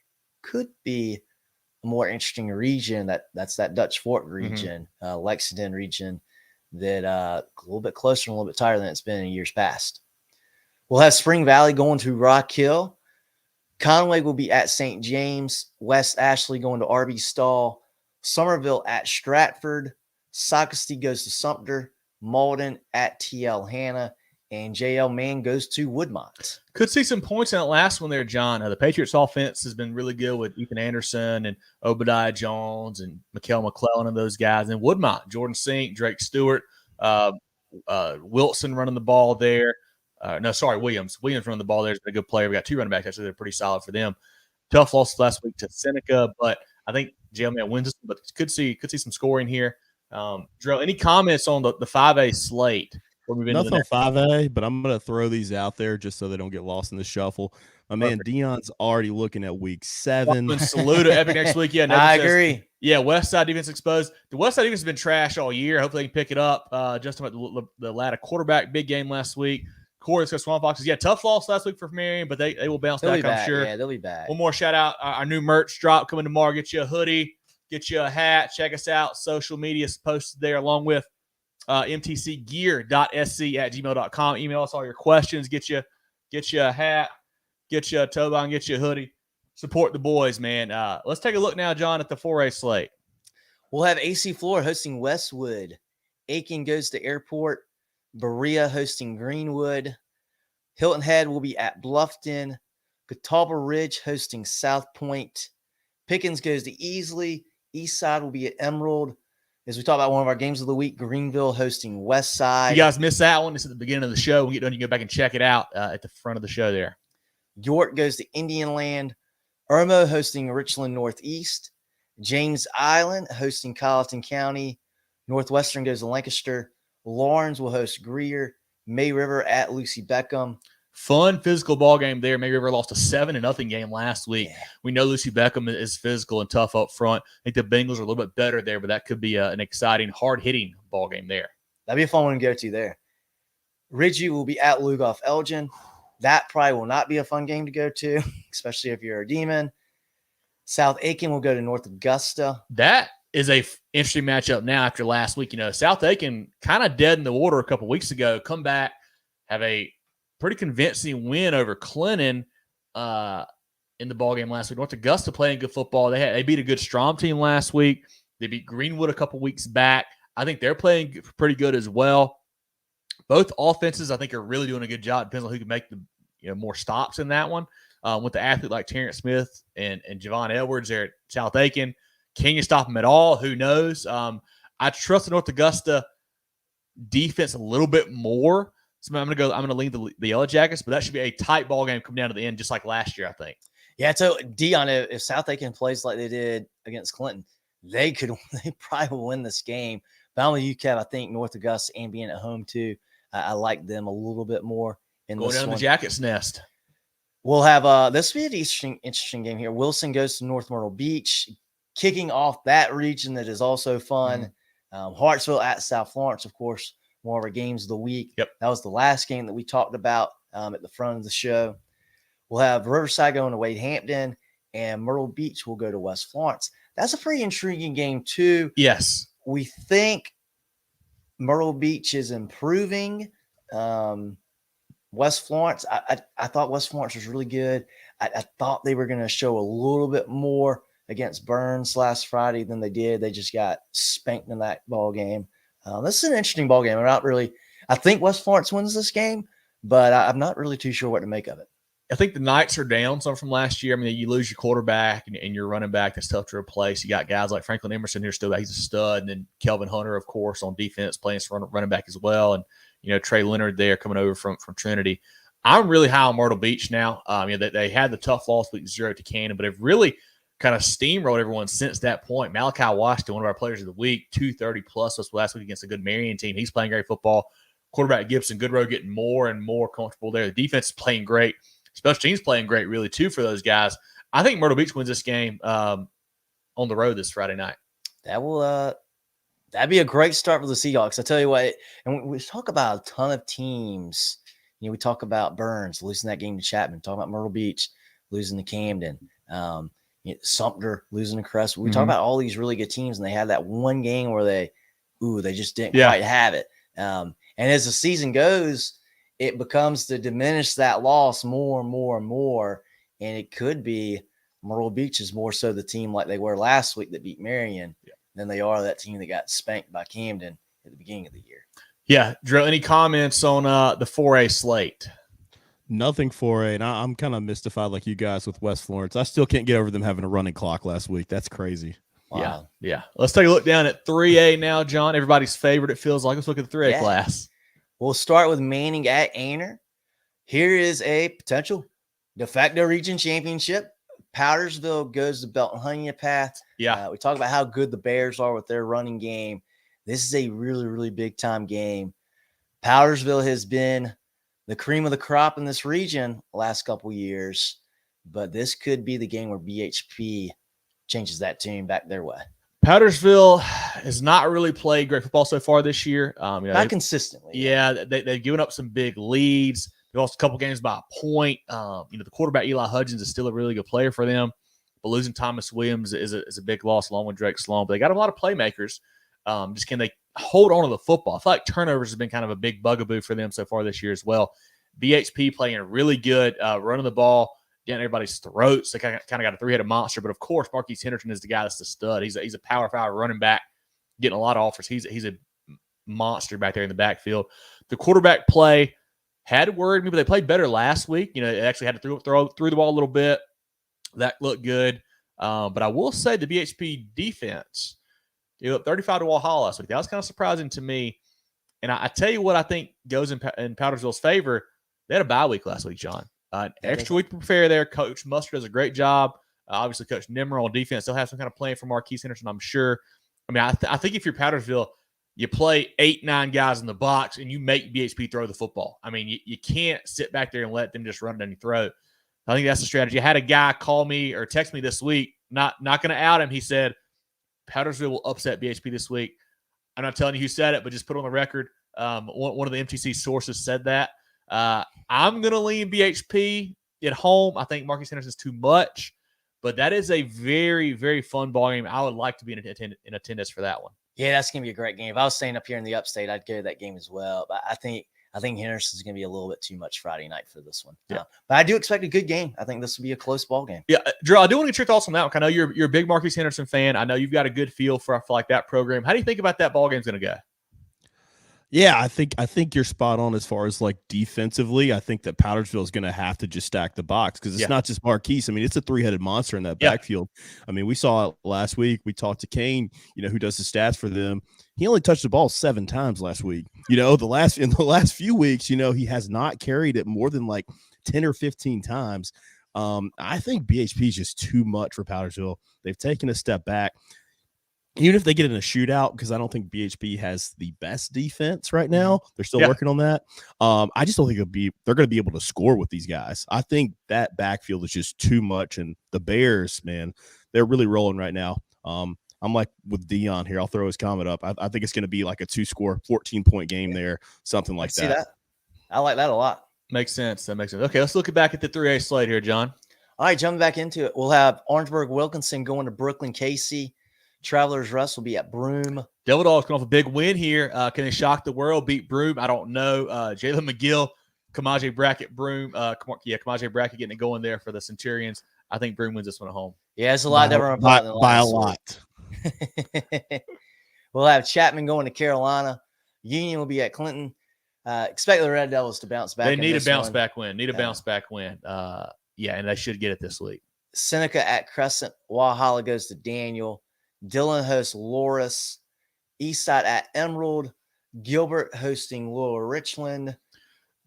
a more interesting region. That's that Dutch Fork region, Lexington region, that a little bit closer and a little bit tighter than it's been in years past. We'll have Spring Valley going to Rock Hill. Conway will be at St. James. West Ashley going to RB Stall. Somerville at Stratford. Socastee goes to Sumter. Malden at TL Hanna. And JL Mann goes to Woodmont. Could see some points in that last one there, John. The Patriots offense has been really good with Ethan Anderson and Obadiah Jones and Mikael McClellan and those guys. And Woodmont, Jordan Sink, Drake Stewart, Wilson running the ball there. Williams. Williams running the ball there has been a good player. We got 2 running backs. Actually, they're pretty solid for them. Tough loss last week to Seneca, but I think JL Mann wins this, but could see some scoring here. Drew, any comments on the 5A slate? Nothing on 5A, but I'm going to throw these out there just so they don't get lost in the shuffle. My man Dion's already looking at week 7. Salute to Epic next week. Yeah, I agree. Yeah, Westside defense exposed. The Westside defense has been trash all year. Hopefully they can pick it up. Just about the Latta quarterback, big game last week. Corey, let's go Swamp Foxes. Yeah, tough loss last week for Marion, but they will bounce back, I'm sure. Yeah, they'll be back. One more shout out. Our new merch drop coming tomorrow. Get you a hoodie, get you a hat. Check us out. Social media is posted there along with mtcgear.sc@gmail.com. Email us all your questions. Get you a hat, get you a toe bag, get you a hoodie. Support the boys, man. Let's take a look now, John, at the 4A slate. We'll have AC Florida hosting Westwood. Aiken goes to Airport. Berea hosting Greenwood. Hilton Head will be at Bluffton. Catawba Ridge hosting South Point. Pickens goes to Easley. Eastside will be at Emerald. As we talk about one of our games of the week, Greenville hosting Westside. You guys missed that one. It's at the beginning of the show. When we get done, you can go back and check it out at the front of the show there. York goes to Indian Land. Irmo hosting Richland Northeast. James Island hosting Colleton County. Northwestern goes to Lancaster. Lawrence will host Greer. May River at Lucy Beckham. Fun physical ball game there. May River lost a 7-0 game last week. Yeah. We know Lucy Beckham is physical and tough up front. I think the Bengals are a little bit better there, but that could be an exciting, hard-hitting ball game there. That'd be a fun one to go to there. Ridgeview will be at Lugoff Elgin. That probably will not be a fun game to go to, especially if you're a Demon. South Aiken will go to North Augusta. That is a interesting matchup now after last week. South Aiken kind of dead in the water a couple weeks ago. Come back, have a pretty convincing win over Clinton in the ball game last week. North Augusta playing good football. They beat a good Strom team last week. They beat Greenwood a couple weeks back. I think they're playing pretty good as well. Both offenses, I think, are really doing a good job. Depends on who can make the more stops in that one. With the athlete like Terrence Smith and Javon Edwards there at South Aiken. Can you stop them at all? Who knows? I trust the North Augusta defense a little bit more. So I'm going to lean the Yellow Jackets, but that should be a tight ball game come down to the end, just like last year, I think. Yeah, so Dion, if South Aiken plays like they did against Clinton, they probably will win this game. But I'm with you, Kev. I think North Augusta and being at home too, I like them a little bit more in Go this down one. the Jackets nest. We'll have this will be an interesting game here. Wilson goes to North Myrtle Beach, kicking off that region that is also fun. Hartsville at South Florence, of course, one of our games of the week. Yep. That was the last game that we talked about at the front of the show. We'll have Riverside going to Wade Hampton, and Myrtle Beach will go to West Florence. That's a pretty intriguing game, too. Yes. We think Myrtle Beach is improving. West Florence, I thought West Florence was really good. I thought they were going to show a little bit more against Byrnes last Friday than they did. They just got spanked in that ball game. This is an interesting ball game. I think West Florence wins this game, but I'm not really too sure what to make of it. I think the Knights are down some from last year. I mean, you lose your quarterback and your running back. That's tough to replace. You got guys like Franklin Emerson here still. He's a stud. And then Kelvin Hunter, of course, on defense, playing some running back as well. And, Trey Leonard there coming over from Trinity. I'm really high on Myrtle Beach now. They had the tough loss week 0 to Cannon, but they've really kind of steamrolled everyone since that point. Malachi Washington, one of our players of the week, 230 plus us last week against a good Marion team. He's playing great football. Quarterback Gibson Goodrow getting more and more comfortable there. The defense is playing great. Special teams playing great, really, too, for those guys. I think Myrtle Beach wins this game on the road this Friday night. That'd be a great start for the Seahawks. I tell you what, and we talk about a ton of teams. We talk about Byrnes losing that game to Chapman. Talk about Myrtle Beach losing to Camden. Sumter losing to Crest. We talk about all these really good teams, and they had that one game where they just didn't quite have it. And as the season goes, it becomes to diminish that loss more and more and more. And it could be Myrtle Beach is more so the team like they were last week that beat Marion than they are that team that got spanked by Camden at the beginning of the year. Yeah. Drew, any comments on the 4A slate? Nothing 4A. And I'm kind of mystified like you guys with West Florence. I still can't get over them having a running clock last week. That's crazy. Wow. Yeah. Let's take a look down at 3A now, John. Everybody's favorite, it feels like. Let's look at the 3A class. We'll start with Manning at Aner. Here is a potential de facto region championship. Powdersville goes the Belton-Hunya path. Yeah. We talk about how good the Bears are with their running game. This is a really, really big-time game. Powdersville has been the cream of the crop in this region the last couple years, but this could be the game where BHP changes that tune back their way. Powdersville has not really played great football so far this year. Not consistently. Yeah, they've given up some big leads. They lost a couple games by a point. The quarterback Eli Hudgens is still a really good player for them, but losing Thomas Williams is a big loss along with Drake Sloan. But they got a lot of playmakers. Just can they hold on to the football? I feel like turnovers has been kind of a big bugaboo for them so far this year as well. BHP playing really good, running the ball, getting everybody's throats. They kind of got a three-headed monster. But, of course, Marquise Henderson is the guy that's the stud. He's a Power 5 running back, getting a lot of offers. He's a monster back there in the backfield. The quarterback play had worried me, but they played better last week. They actually had to throw the ball a little bit. That looked good. But I will say the BHP defense, 35 to Walhalla last week. That was kind of surprising to me. And I tell you what I think goes in Powdersville's favor. They had a bye week last week, John. Extra week to prepare there. Coach Mustard does a great job. Obviously, Coach Nimmer on defense. They'll have some kind of plan for Marquise Henderson, I'm sure. I mean, I think if you're Powdersville, you play 8-9 guys in the box and you make BHP throw the football. I mean, you can't sit back there and let them just run it down your throat. I think that's the strategy. I had a guy call me or text me this week, not going to out him. He said, Powdersville will upset BHP this week. I'm not telling you who said it, but just put it on the record. One of the MTC sources said that. I'm going to lean BHP at home. I think Marcus Henderson's too much, but that is a very, very fun ball game. I would like to be in attendance for that one. Yeah, that's going to be a great game. If I was staying up here in the upstate, I'd go to that game as well. But I think Henderson's going to be a little bit too much Friday night for this one. Yeah. But I do expect a good game. I think this will be a close ball game. Yeah, Drew, I do want to get your thoughts on that one. I know you're a big Marcus Henderson fan. I know you've got a good feel for like that program. How do you think about that ball game's going to go? Yeah, I think you're spot on as far as like defensively. I think that Powdersville is going to have to just stack the box because it's not just Marquise. I mean, it's a three-headed monster in that backfield. I mean, we saw it last week. We talked to Kane, who does the stats for them. He only touched the ball 7 times last week. In the last few weeks, he has not carried it more than like 10 or 15 times. I think BHP is just too much for Powdersville. They've taken a step back. Even if they get in a shootout, because I don't think BHP has the best defense right now. They're still working on that. I just don't think they're going to be able to score with these guys. I think that backfield is just too much. And the Bears, man, they're really rolling right now. I'm like with Dion here. I'll throw his comment up. I think it's going to be like a 2-score, 14-point game there, something like that. See that? I like that a lot. Makes sense. That makes sense. Okay, let's look back at the 3A slate here, John. All right, jumping back into it. We'll have Orangeburg Wilkinson going to Brooklyn Casey. Travelers Rust will be at Broome. Devil Dogs coming off a big win here. Can they shock the world, beat Broome? I don't know. Jalen McGill, Kamaje Brackett, Broome. Kamaje Brackett getting it going there for the Centurions. I think Broome wins this one at home. Yeah, it's a lot different by a lot. We'll have Chapman going to Carolina. Union will be at Clinton. Expect the Red Devils to bounce back. They need a bounce back win. And they should get it this week. Seneca at Crescent. Walhalla goes to Daniel. Dillon hosts Loris. Eastside at Emerald. Gilbert hosting Lower Richland.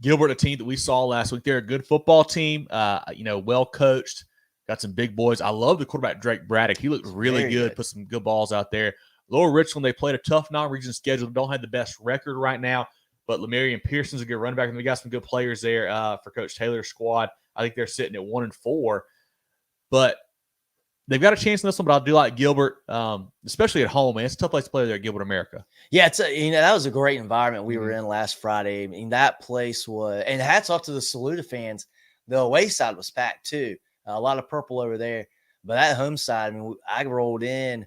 Gilbert, a team that we saw last week. They're a good football team. Well coached. Got some big boys. I love the quarterback, Drake Braddock. He looked really good. Put some good balls out there. Lower Richland, they played a tough non-region schedule. Don't have the best record right now, but Lamarian Pearson's a good running back, and we got some good players there for Coach Taylor's squad. I think they're sitting at 1-4, but they've got a chance in this one. But I do like Gilbert, especially at home. Man, it's a tough place to play there at Gilbert America. Yeah, that was a great environment we were in last Friday. I mean, that place was, and hats off to the Saluda fans. The away side was packed too. A lot of purple over there, but that home side, I mean, I rolled in.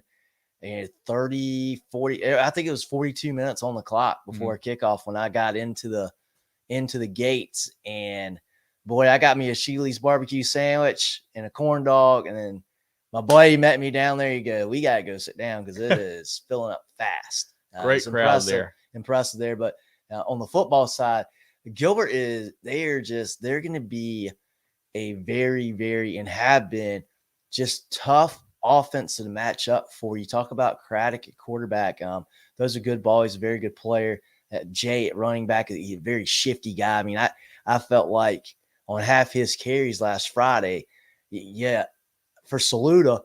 30, 40, I think it was 42 minutes on the clock before kickoff when I got into the gates. And boy, I got me a Sheely's barbecue sandwich and a corn dog. And then my buddy met me down there. You go, we got to go sit down because it is filling up fast. Great crowd there. Impressive there. But on the football side, Gilbert they're going to be a very, very, and have been just tough offense to match up for. You talk about Craddock at quarterback. Those are good balls. He's a very good player. Jay at running back, he's a very shifty guy. I mean, I felt like on half his carries last Friday, for Saluda,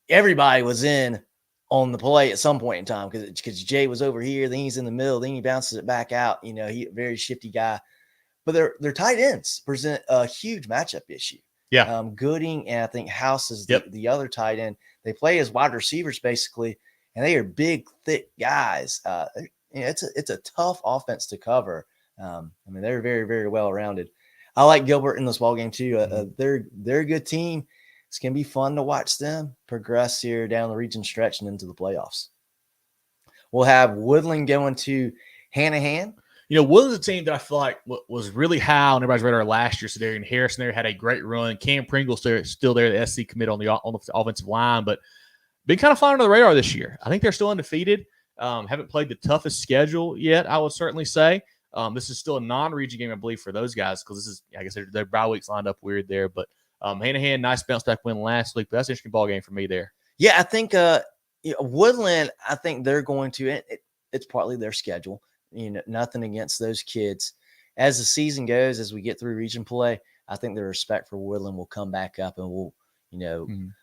everybody was in on the play at some point in time because Jay was over here, then he's in the middle, then he bounces it back out. He a very shifty guy. But their tight ends present a huge matchup issue. Yeah. Gooding and I think House is the other tight end. They play as wide receivers basically, and they are big, thick guys. It's a tough offense to cover. They're very, very well rounded. I like Gilbert in this ball game too. They're a good team. It's gonna be fun to watch them progress here down the region stretch and into the playoffs. We'll have Woodland going to Hanahan. Woodland's a team that I feel like was really high on everybody's radar last year. So Darian Harrison there had a great run. Cam Pringle's still there, the SC commit on the offensive line, but been kind of flying under the radar this year. I think they're still undefeated. Haven't played the toughest schedule yet, I would certainly say. This is still a non-region game, I believe, for those guys because this is, I guess, their bye weeks lined up weird there. But Hanahan, nice bounce back win last week, but that's an interesting ball game for me there. Yeah, I think Woodland, I think they're going to it's partly their schedule. Nothing against those kids. As the season goes, as we get through region play, I think the respect for Woodland will come back up and we'll,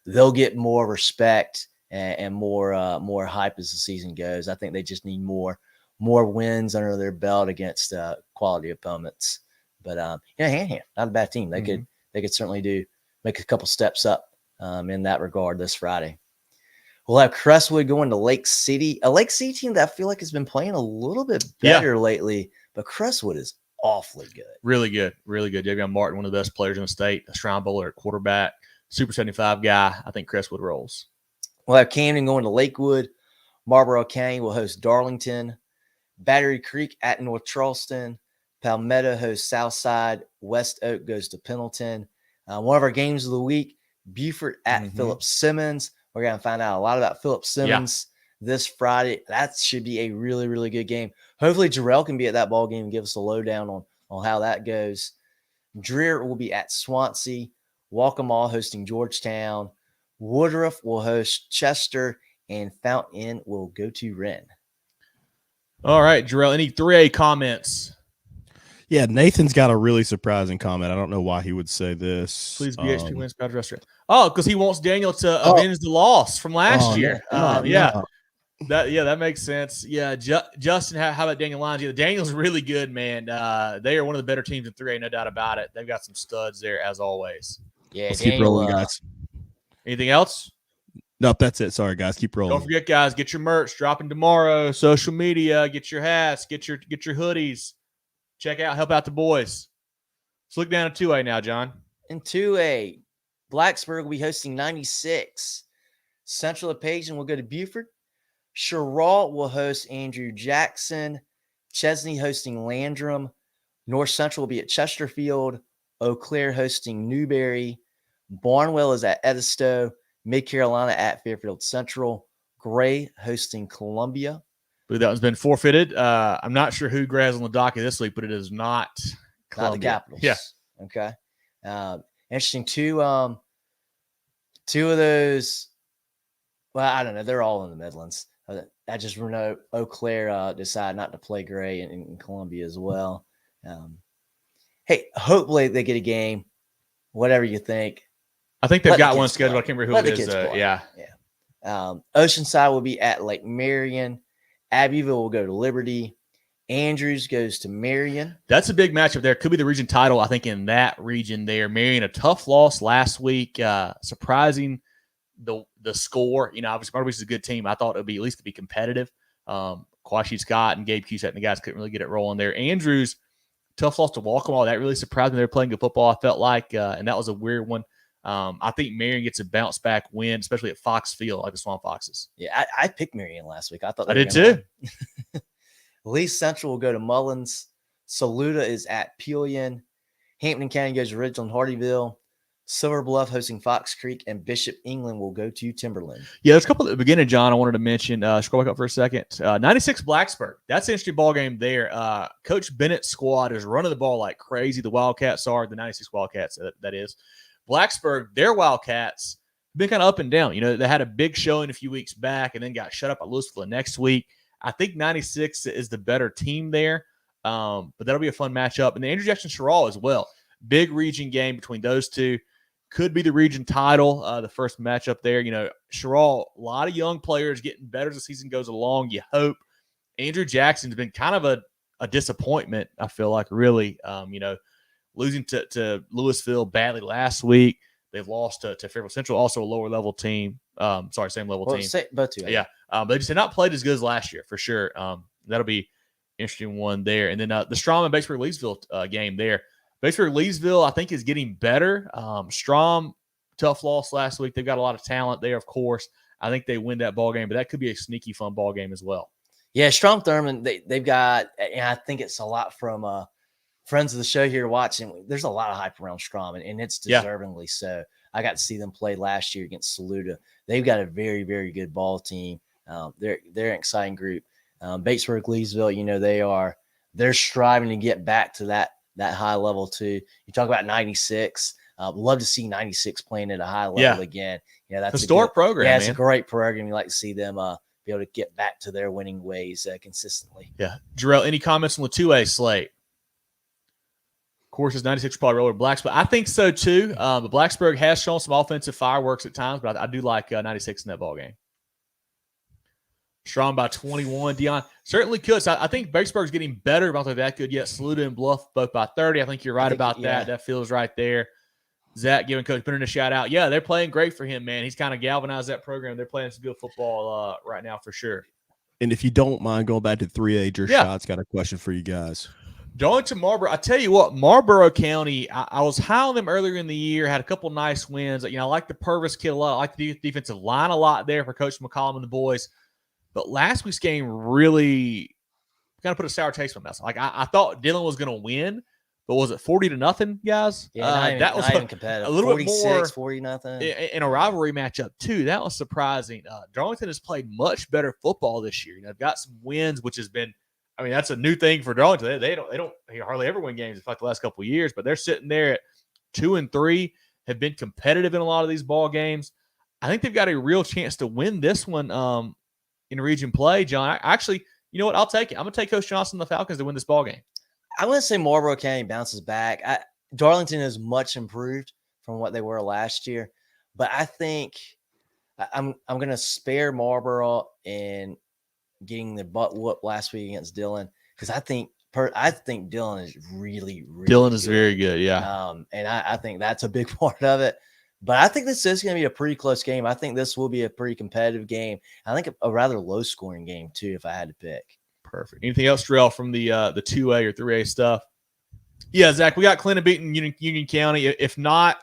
they'll get more respect and more hype as the season goes. I think they just need more wins under their belt against quality opponents. But Hanahan, not a bad team. They could certainly make a couple steps up in that regard this Friday. We'll have Crestwood going to Lake City, a Lake City team that I feel like has been playing a little bit better lately, but Crestwood is awfully good. Really good, really good. Javion Martin, one of the best players in the state, a Shrine Bowler at quarterback, Super 75 guy. I think Crestwood rolls. We'll have Camden going to Lakewood. Marlboro County will host Darlington. Battery Creek at North Charleston. Palmetto hosts Southside. West Oak goes to Pendleton. One of our games of the week, Beaufort at Philip Simmons. We're going to find out a lot about Philip Simmons this Friday. That should be a really, really good game. Hopefully, Jarrell can be at that ball game and give us a lowdown on how that goes. Dreer will be at Swansea. Walkamaw hosting Georgetown. Woodruff will host Chester. And Fountain will go to Wren. All right, Jarrell, any 3A comments? Yeah, Nathan's got a really surprising comment. I don't know why he would say this. Please, BHP wins Powder Restaurant. Oh, because he wants Daniel to avenge the loss from last year. That makes sense. Yeah, Justin, how about Daniel Lyons? Yeah, Daniel's really good, man. They are one of the better teams in 3A, no doubt about it. They've got some studs there, as always. Yeah, let's keep rolling, guys. Anything else? Nope, that's it. Sorry, guys. Keep rolling. Don't forget, guys, get your merch dropping tomorrow. Social media, get your hats, get your hoodies. Check out, help out the boys. Let's look down at 2A now, John. In 2A, Blacksburg will be hosting 96. Central of Page, and we'll go to Beaufort. Sherrall will host Andrew Jackson. Chesney hosting Landrum. North Central will be at Chesterfield. Eau Claire hosting Newberry. Barnwell is at Edisto. Mid-Carolina at Fairfield Central. Gray hosting Columbia. I believe that one's been forfeited. I'm not sure who Gray has on the docket this week, but it is not Columbia. Not the Capitals. Yeah. Okay. Interesting. Two of those. Well, I don't know. They're all in the Midlands. I just know Eau Claire decided not to play Gray in Columbia as well. Hey, hopefully they get a game. Whatever you think. I think they've Let got the one kids scheduled. play. I can't remember Let who the it is. kids play. Yeah. Oceanside will be at Lake Marion. Abbeville will go to Liberty. Andrews goes to Marion. That's a big matchup there. Could be the region title, I think, in that region there. Marion, a tough loss last week. Surprising the score. You know, obviously, Myrtle Beach is a good team. I thought it would be at least to be competitive. Quashie Scott and Gabe Cusack and the guys couldn't really get it rolling there. Andrews, tough loss to Walkmall. That really surprised me. They were playing good football, I felt like, and that was a weird one. I think Marion gets a bounce back win, especially at Fox Field, like the Swan Foxes. Yeah, I picked Marion last week. I thought I did too. Lee Central will go to Mullins. Saluda is at Pelion. Hampton County goes to Ridgeland Hardyville. Silver Bluff hosting Fox Creek, and Bishop England will go to Timberland. Yeah, there's a couple at the beginning, John, I wanted to mention. Scroll back up for a second. 96 Blacksburg. That's an interesting ball game there. Coach Bennett's squad is running the ball like crazy. The Wildcats are, the 96 Wildcats, that is. Blacksburg, their Wildcats, have been kind of up and down. You know, they had a big showing a few weeks back and then got shut up by Louisville the next week. I think 96 is the better team there, but that'll be a fun matchup. And the Andrew Jackson Sherrall as well. Big region game between those two. Could be the region title, the first matchup there. You know, Sherrall, a lot of young players getting better as the season goes along, you hope. Andrew Jackson's been kind of a disappointment, I feel like, really. You know, losing to Louisville badly last week. They've lost to Fairfield Central, also a lower-level team. Same level team. Both two. Yeah. But they just have not played as good as last year, for sure. That'll be an interesting one there. And then the Strom and Batesburg-Leesville game there. Batesburg-Leesville, I think, is getting better. Strom, tough loss last week. They've got a lot of talent there, of course. I think they win that ball game, but that could be a sneaky fun ball game as well. Yeah, Strom Thurman, they've got, and I think it's a lot from friends of the show here watching. There's a lot of hype around Strom, and it's deservingly so. I got to see them play last year against Saluda. They've got a very, very good ball team. They're an exciting group. Batesburg-Leesville, you know, they're striving to get back to that high level too. You talk about 96. Love to see 96 playing at a high level again. Yeah, that's historic program. Yeah, man. it's a great program. You like to see them be able to get back to their winning ways consistently. Yeah, Jarrell, any comments on the 2A slate? Of course, it's 96 probably roller Blacksburg. I think so too. But Blacksburg has shown some offensive fireworks at times, but I do like 96 in that ball game. Strong by 21. Dion certainly could. So I think Batesburg's getting better. About that good yet. Saluda and Bluff both by 30. I think you're right about that. That feels right there. Zach giving Coach Bennett a shout out. Yeah, they're playing great for him, man. He's kind of galvanized that program. They're playing some good football right now for sure. And if you don't mind going back to 3A, Shot's got a question for you guys. Darlington Marlboro, I tell you what, Marlboro County, I was high on them earlier in the year, had a couple nice wins. You know, I like the Purvis kid a lot. I like the defensive line a lot there for Coach McCollum and the boys. But last week's game really kind of put a sour taste in my mouth. Like I thought Dillon was going to win, but was it 40-0, guys? Yeah, that was not even competitive. A little 46, bit more 40-0 in a rivalry matchup too. That was surprising. Darlington has played much better football this year. You know, they've got some wins, which has been. I mean, that's a new thing for Darlington. They don't hardly ever win games like the last couple of years, but they're sitting there at 2-3, have been competitive in a lot of these ball games. I think they've got a real chance to win this one in region play, John. Actually, you know what? I'll take it. I'm going to take Coach Johnson and the Falcons to win this ball game. I'm going to say Marlboro County bounces back. Darlington is much improved from what they were last year, but I think I'm going to spare Marlboro in getting the butt whooped last week against Dillon because I think Dillon is really Dillon is very good, yeah. And I think that's a big part of it. But I think this is going to be a pretty close game. I think this will be a pretty competitive game. I think a rather low-scoring game too, if I had to pick. Perfect. Anything else, Terrell, from the 2A or 3A stuff? Yeah, Zach, we got Clinton beating Union County. If not,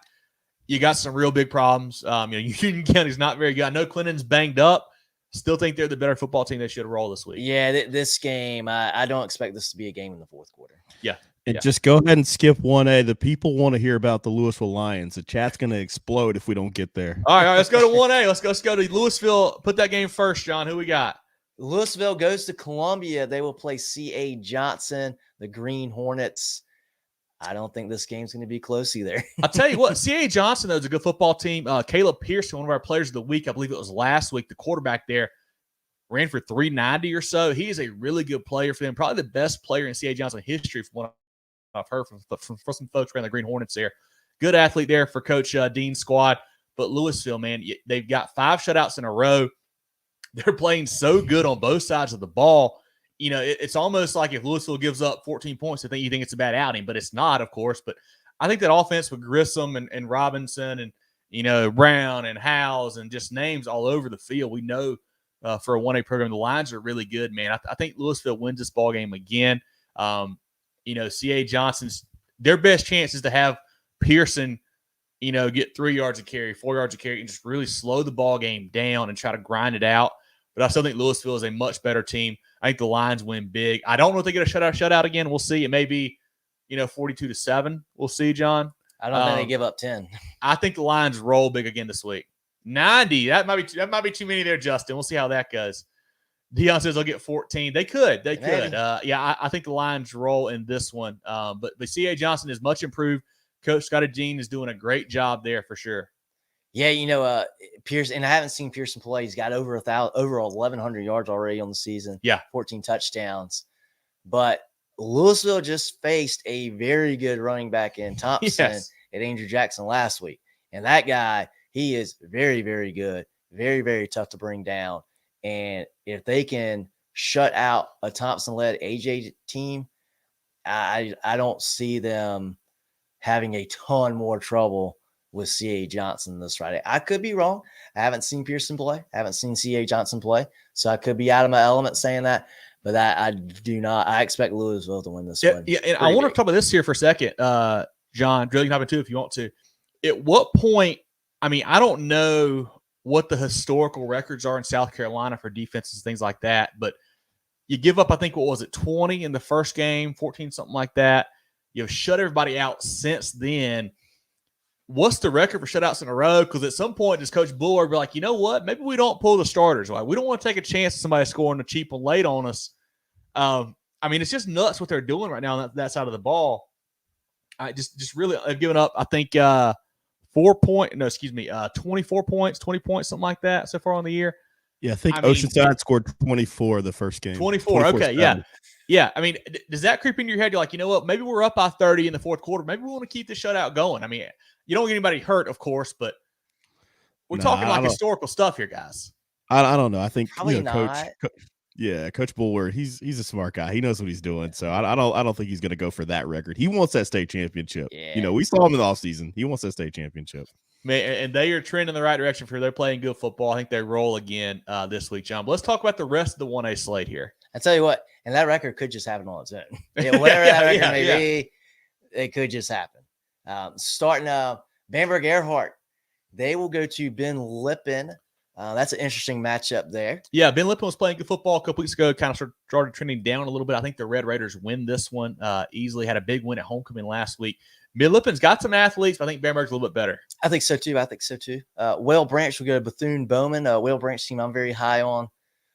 you got some real big problems. Union County's not very good. I know Clinton's banged up. Still think they're the better football team. They should roll this week. Yeah, this game, I don't expect this to be a game in the fourth quarter. Yeah. And just go ahead and skip 1A. The people want to hear about the Louisville Lions. The chat's going to explode if we don't get there. All right, let's go to 1A. Let's go to Louisville. Put that game first, John. Who we got? Louisville goes to Columbia. They will play C.A. Johnson, the Green Hornets. I don't think this game's going to be close either. I'll tell you what, C.A. Johnson, though, is a good football team. Caleb Pearson, one of our players of the week, I believe it was last week, the quarterback there, ran for 390 or so. He is a really good player for them, probably the best player in C.A. Johnson history from what I've heard from some folks around the Green Hornets there. Good athlete there for Coach Dean's squad. But Louisville, man, they've got 5 shutouts in a row. They're playing so good on both sides of the ball. It's almost like if Louisville gives up 14 points, you think it's a bad outing, but it's not, of course. But I think that offense with Grissom and Robinson and, Brown and Howes and just names all over the field, we know for a 1A program, the lines are really good, man. I think Louisville wins this ball game again. C.A. Johnson's their best chance is to have Pearson, get 3 yards of carry, 4 yards of carry, and just really slow the ball game down and try to grind it out. But I still think Louisville is a much better team. I think the Lions win big. I don't know if they get a shutout again. We'll see. It may be, 42-7. We'll see, John. I don't think they give up 10. I think the Lions roll big again this week. 90. That might be too many there, Justin. We'll see how that goes. Dion says they'll get 14. They could. I think the Lions roll in this one. But C.A. Johnson is much improved. Coach Scotty Dean is doing a great job there for sure. Yeah, Pearson, and I haven't seen Pearson play. He's got over 1,100 yards already on the season. Yeah, 14 touchdowns. But Louisville just faced a very good running back in Thompson at Andrew Jackson last week, and that guy, he is very, very good, very, very tough to bring down. And if they can shut out a Thompson-led AJ team, I don't see them having a ton more trouble with C.A. Johnson this Friday. I could be wrong. I haven't seen Pearson play. I haven't seen C.A. Johnson play. So I could be out of my element saying that. But I do not. I expect Louisville to win this one. Yeah, and I want to talk about this here for a second, John. Drill, you can have it too if you want to. At what point, I don't know what the historical records are in South Carolina for defenses, things like that. But you give up, I think, 20 in the first game, 14, something like that. You've shut everybody out since then. What's the record for shutouts in a row? Because at some point, does Coach Bullard be like, you know what? Maybe we don't pull the starters. Like, we don't want to take a chance of somebody scoring a cheap and late on us. It's just nuts what they're doing right now on that side of the ball. I just really have given up, I think, 24 points, 20 points, something like that so far on the year. Yeah, I think Oceanside scored 24 the first game. 24, okay, yeah. Yeah, does that creep into your head? You're like, you know what? Maybe we're up by 30 in the fourth quarter. Maybe we want to keep the shutout going. You don't get anybody hurt, of course, but we're talking like historical stuff here, guys. I don't know. I think probably not. Coach Bullard, he's a smart guy. He knows what he's doing. So I don't think he's going to go for that record. He wants that state championship. Yeah. We saw him in the offseason. He wants that state championship. Man, and they are trending in the right direction for they're playing good football. I think they roll again this week, John. But let's talk about the rest of the 1A slate here. I tell you what, and that record could just happen on its own. Whatever that record may be, it could just happen. Starting Bamberg Earhart, they will go to Ben Lippen. That's an interesting matchup there. Yeah, Ben Lippen was playing good football a couple weeks ago, kind of started trending down a little bit. I think the Red Raiders win this one easily, had a big win at homecoming last week. Ben Lippen's got some athletes, but I think Bamberg's a little bit better. I think so, too. Whale Branch will go to Bethune-Bowman. Whale Branch team I'm very high on.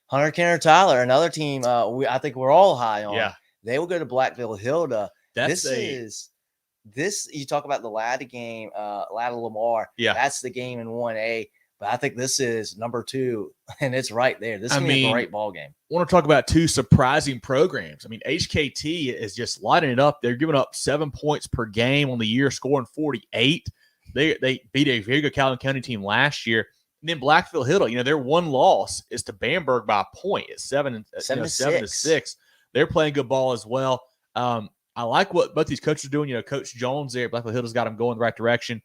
Hunter Kenner-Tyler, another team I think we're all high on. Yeah. They will go to Blackville-Hilda. This you talk about the Latta game, Latta Lamar. Yeah. That's the game in 1A. But I think this is number 2, and it's right there. This is going to be a great ball game. I want to talk about 2 surprising programs. HKT is just lighting it up. They're giving up 7 points per game on the year, scoring 48. They beat a very good Calhoun County team last year. And then Blackville-Hilda, their one loss is to Bamberg by a point. It's 7-6. They're playing good ball as well. I like what both these coaches are doing. Coach Jones there, Blackville-Hilda's got them going the right direction.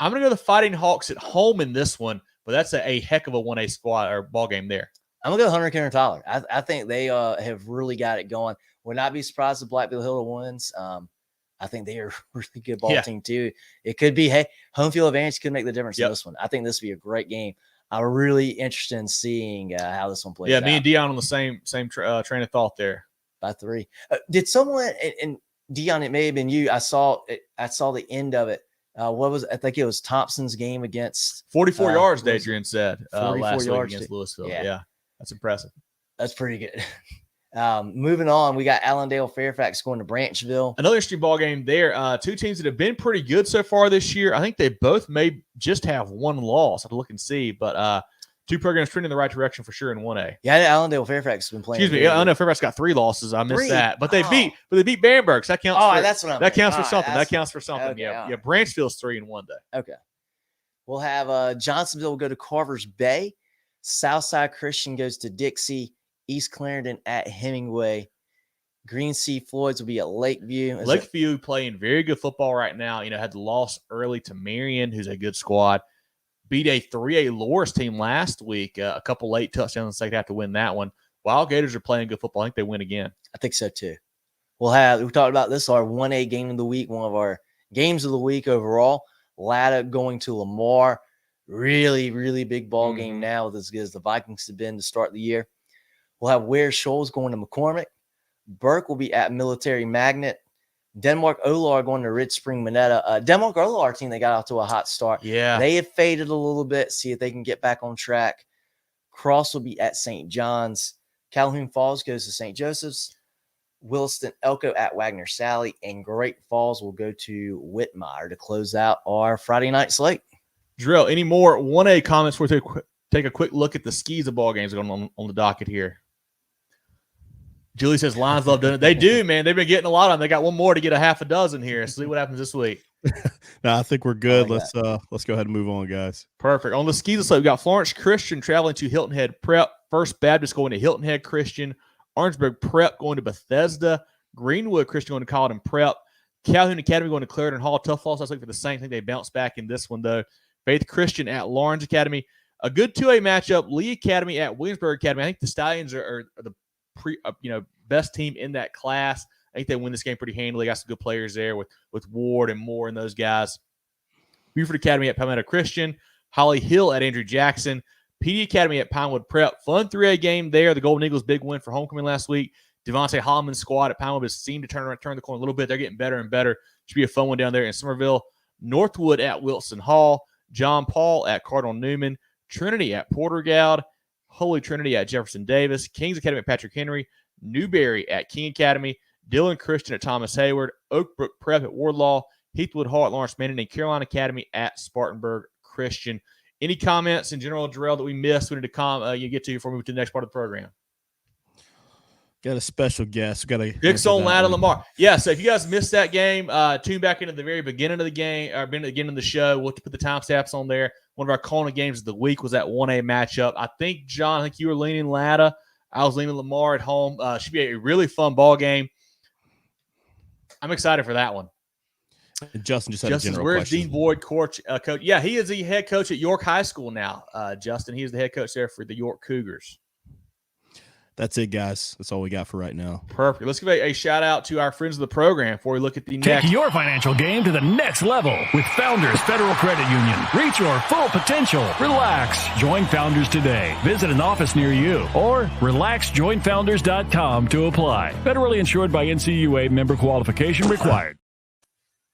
I'm going to go the Fighting Hawks at home in this one, but that's a heck of a 1A squad or ball game there. I'm going to go Hunter Kenner-Tyler. I think they have really got it going. Would not be surprised if Blackville-Hilda wins. I think they are a really good ball team too. It could be, hey, home field advantage could make the difference in this one. I think this would be a great game. I'm really interested in seeing how this one plays out. Yeah, me and Dion on the same train of thought there. By 3. Did someone, and Dion, it may have been you, I saw the end of it. What was, I think it was Thompson's game against 44 yards, Adrian said, 44 last yards week against Louisville. Yeah, that's impressive. That's pretty good. Moving on, we got Allendale Fairfax going to Branchville. Another interesting ball game there. Two teams that have been pretty good so far this year. I think they both may just have one loss. I have to look and see, but two programs trending in the right direction for sure in 1A. Yeah, Allendale Fairfax has been playing. Excuse me, Allendale Fairfax got 3 losses. I missed that, but they beat Bamberg. So that counts. That's what I'm. That counts for something. That counts for something. Okay, yeah. Branchville's 3 in 1 day. Okay, we'll have Johnsonville go to Carver's Bay. Southside Christian goes to Dixie. East Clarendon at Hemingway. Green Sea Floyds will be at Lakeview. Lakeview playing very good football right now. Had the loss early to Marion, who's a good squad. Beat a 3A Loris team last week. A couple late touchdowns in the second half to win that one. Wild Gators are playing good football. I think they win again. I think so too. We talked about this, our 1A game of the week, one of our games of the week overall. Latta going to Lamar. Really, really big ball game now, with as good as the Vikings have been to start the year. We'll have Ware Shoals going to McCormick. Burke will be at Military Magnet. Denmark Olar going to Ridge Spring Minetta. Denmark Olar team, they got out to a hot start. Yeah. They have faded a little bit. See if they can get back on track. Cross will be at St. John's. Calhoun Falls goes to St. Joseph's. Williston Elko at Wagner Sally. And Great Falls will go to Whitmire to close out our Friday night slate. Drill, any more 1A comments before we take a quick look at the SCISA ball games going on the docket here? Julie says Lions love doing it. They do, man. They've been getting a lot of them. They got one more to get a half a dozen here. See what happens this week. No, I think we're good. Let's go ahead and move on, guys. Perfect. On the SCISA side, we got Florence Christian traveling to Hilton Head Prep. First Baptist going to Hilton Head Christian. Orangeburg Prep going to Bethesda. Greenwood Christian going to Colleton Prep. Calhoun Academy going to Clarendon Hall. Tough loss last week for the same thing. They bounced back in this one, though. Faith Christian at Lawrence Academy. A good 2A matchup. Lee Academy at Williamsburg Academy. I think the Stallions are the best team in that class. I think they win this game pretty handily. Got some good players there with Ward and Moore and those guys. Beaufort Academy at Palmetto Christian. Holly Hill at Andrew Jackson. PD Academy at Pinewood Prep. Fun 3A game there. The Golden Eagles big win for homecoming last week. Devontae Holloman's squad at Pinewood has seemed to turn the corner a little bit. They're getting better and better. Should be a fun one down there in Somerville. Northwood at Wilson Hall. John Paul at Cardinal Newman. Trinity at Portergoud. Holy Trinity at Jefferson Davis. Kings Academy at Patrick Henry. Newberry at King Academy. Dillon Christian at Thomas Hayward. Oakbrook Prep at Wardlaw. Heathwood Hall at Lawrence Manning. And Carolina Academy at Spartanburg Christian. Any comments in general, Jarrell, that we missed? We need to get to before we move to the next part of the program. Got a special guest. We got a Picks on Latta Lamar. Yeah, so if you guys missed that game, tune back into the very beginning of the game, or beginning of the show. We'll put the timestamps on there. One of our CONA games of the week was that 1A matchup. I think, John, you were leaning Latta. I was leaning Lamar at home. Should be a really fun ball game. I'm excited for that one. Justin just had a general where's question. Dean Boyd coach? Yeah, he is the head coach at York High School now. Justin, he is the head coach there for the York Cougars. That's it, guys. That's all we got for right now. Perfect. Let's give a shout out to our friends of the program before we look at the next. Take your financial game to the next level with Founders Federal Credit Union. Reach your full potential. Relax. Join Founders today. Visit an office near you or relaxjoinfounders.com to apply. Federally insured by NCUA, member qualification required.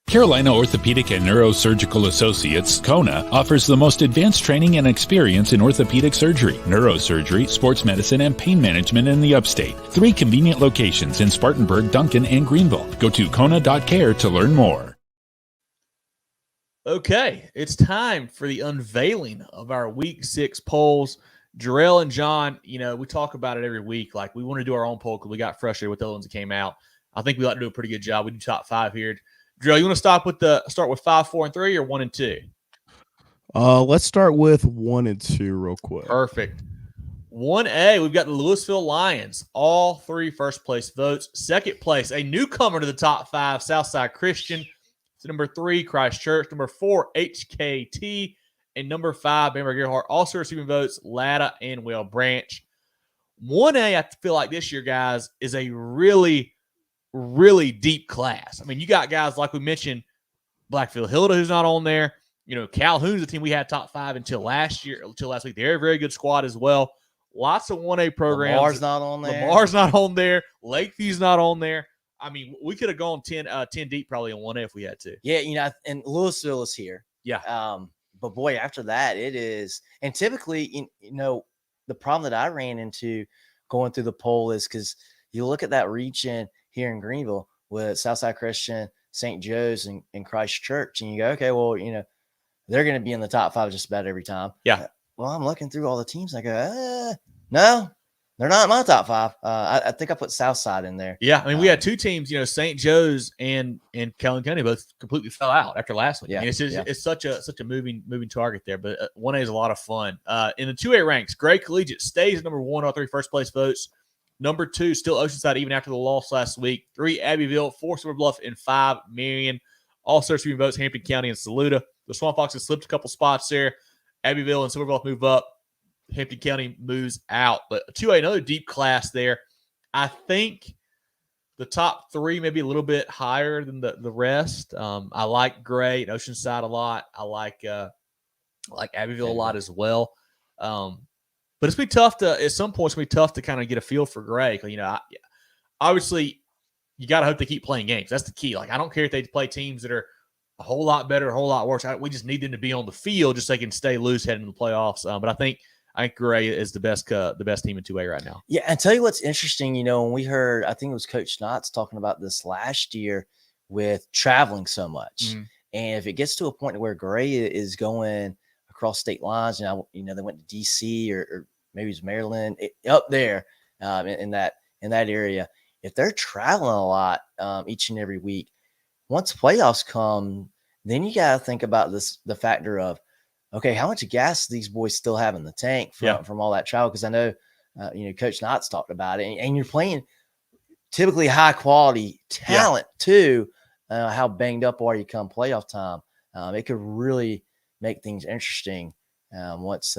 Carolina Orthopedic and Neurosurgical Associates, CONA, offers the most advanced training and experience in orthopedic surgery, neurosurgery, sports medicine, and pain management in the upstate. 3 convenient locations in Spartanburg, Duncan, and Greenville. Go to kona.care to learn more. Okay, it's time for the unveiling of our Week 6 polls. Jarrell and John, we talk about it every week. Like, we want to do our own poll because we got frustrated with the other ones that came out. I think we like to do a pretty good job. We do top 5 here. Drill, you want to start with 5, 4, and 3, or 1 and 2? Let's start with 1 and 2 real quick. Perfect. 1A, we've got the Louisville Lions. All 3 first place votes. Second place, a newcomer to the top 5, Southside Christian. It's number 3, Christchurch. Number 4, HKT. And number 5, Bamberg Earhart. Also receiving votes, Latta and Well Branch. 1A, I feel like this year, guys, is a really really deep class. I mean, you got guys like we mentioned, Blackfield Hilda, who's not on there. Calhoun's a team we had top 5 until last week. They're a very good squad as well. Lots of 1A programs. Lamar's not on there. Lamar's not on there. Lakeview's not on there. I mean, we could have gone 10 deep probably in 1A if we had to. Yeah, and Louisville is here. Yeah. But boy, after that, it is. And typically, the problem that I ran into going through the poll is because you look at that region here in Greenville with Southside Christian, St. Joe's, and Christ Church, and you go, okay, well, they're going to be in the top 5 just about every time. Yeah. Well, I'm looking through all the teams. And I go, no, they're not in my top 5. I think I put Southside in there. Yeah. I mean, we had 2 teams, St. Joe's and Calhoun County both completely fell out after last week. Yeah. I mean, it's such a moving target there, but 1A is a lot of fun. In the 2A ranks, Gray Collegiate stays at number 1 on 3 first place votes. Number 2, still Oceanside, even after the loss last week. 3, Abbeville. 4, Silver Bluff, and 5, Marion. Also receiving votes, Hampton County and Saluda. The Swamp Foxes slipped a couple spots there. Abbeville and Silver Bluff move up. Hampton County moves out. But 2A, another deep class there. I think the top 3 maybe a little bit higher than the rest. I like Gray and Oceanside a lot. I like Abbeville a lot as well. But it's going to be tough at some point, it's going to be tough to kind of get a feel for Gray. Obviously, you got to hope they keep playing games. That's the key. I don't care if they play teams that are a whole lot better, a whole lot worse. We just need them to be on the field just so they can stay loose heading into the playoffs. But I think Gray is the best team in 2A right now. Yeah, and tell you what's interesting, when we heard, I think it was Coach Knotts talking about this last year with traveling so much. Mm-hmm. And if it gets to a point where Gray is going across state lines, they went to DC or maybe it's Maryland, up there in that area. If they're traveling a lot each and every week, once playoffs come, then you got to think about the factor of, okay, how much gas do these boys still have in the tank from all that travel? Because I know, Coach Knotts talked about it, and you're playing typically high quality talent too. How banged up are you come playoff time? It could really make things interesting once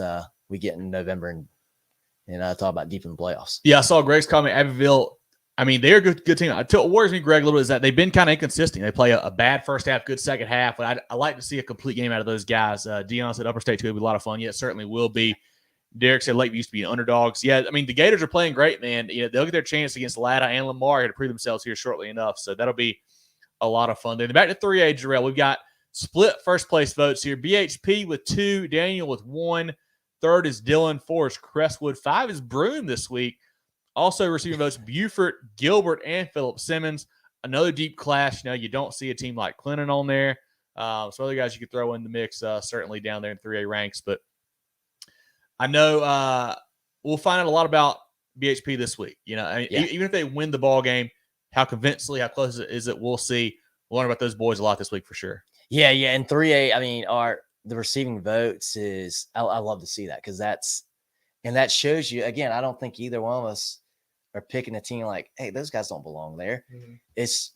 we get in November and talk about deep in the playoffs. Yeah, I saw Greg's comment. Abbeville, I mean, they're a good team. What worries me, Greg, a little bit is that they've been kind of inconsistent. They play a bad first half, good second half. But I like to see a complete game out of those guys. Dion said Upper State too will be a lot of fun. Yeah, it certainly will be. Derek said Lakeview used to be underdogs. Yeah, I mean, the Gators are playing great, man. They'll get their chance against Latta and Lamar to prove themselves here shortly enough. So that'll be a lot of fun. Then back to 3A, Jarrell. We've got split first place votes here. BHP with 2, Daniel with 1. 3rd is Dillon, 4 is Crestwood, 5 is Broome this week. Also receiving votes, Beaufort, Gilbert, and Philip Simmons. Another deep clash. You don't see a team like Clinton on there. Some other guys you could throw in the mix, certainly down there in 3A ranks. But I know we'll find out a lot about BHP this week. Even if they win the ball game, how convincingly, how close is it, we'll see. We'll learn about those boys a lot this week for sure. Yeah. And 3A, I mean, the receiving votes is, I love to see that because that shows you, again, I don't think either one of us are picking a team like, hey, those guys don't belong there. Mm-hmm. It's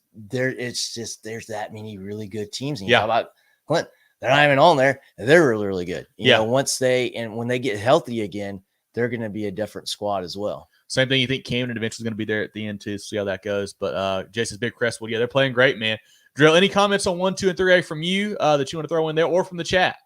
just there's that many really good teams. And you talk about Clinton, they're not even on there. They're really, really good. When they get healthy again, they're going to be a different squad as well. Same thing. You think Camden eventually is going to be there at the end too. See how that goes. But Jason's big Crestwood, they're playing great, man. Drill, any comments on 1, 2, and 3A from you that you want to throw in there or from the chat?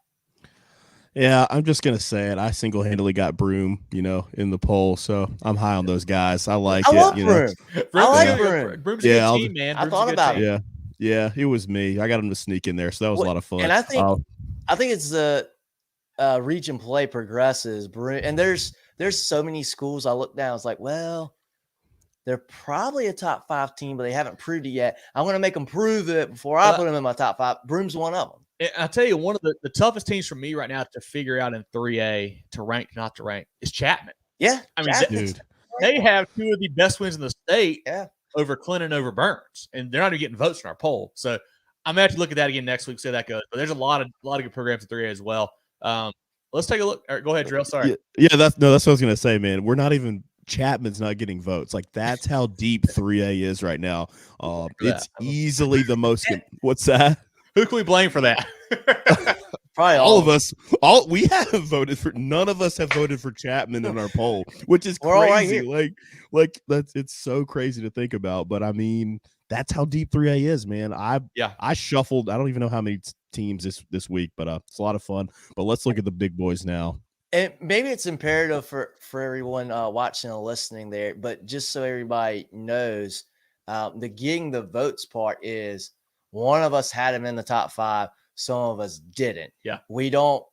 Yeah, I'm just going to say it. I single-handedly got Broome, in the poll, so I'm high on those guys. I like it. Love Broome. I like Broome. Broome's a good team, man. I thought about it. Yeah, it was me. I got him to sneak in there, so that was a lot of fun. And I think it's the region play progresses. And there's so many schools I look down. It's like, well, they're probably a top 5 team, but they haven't proved it yet. I'm going to make them prove it before I put them in my top 5. Broome's one of them. I'll tell you, one of the toughest teams for me right now to figure out in 3A to rank, not to rank, is Chapman. Yeah. I mean, they have 2 of the best wins in the state over Clinton, over Byrnes, and they're not even getting votes in our poll. So I'm going to have to look at that again next week, see how that goes. But there's a lot of good programs in 3A as well. Let's take a look. All right, go ahead, Drill. Sorry. Yeah, that's what I was going to say, man. We're not even – Chapman's not getting votes. Like, that's how deep 3A is right now. It's easily the most – what's that? Who can we blame for that? Probably all of us. We haven't voted for. None of us have voted for Chapman in our poll, which is crazy. Right, like it's so crazy to think about. But I mean, that's how deep 3A is, man. Yeah. I shuffled. I don't even know how many teams this week, but it's a lot of fun. But let's look at the big boys now. And maybe it's imperative for everyone watching and listening there, but just so everybody knows, the getting the votes part is one of us had him in the top 5, some of us didn't. Yeah. We don't,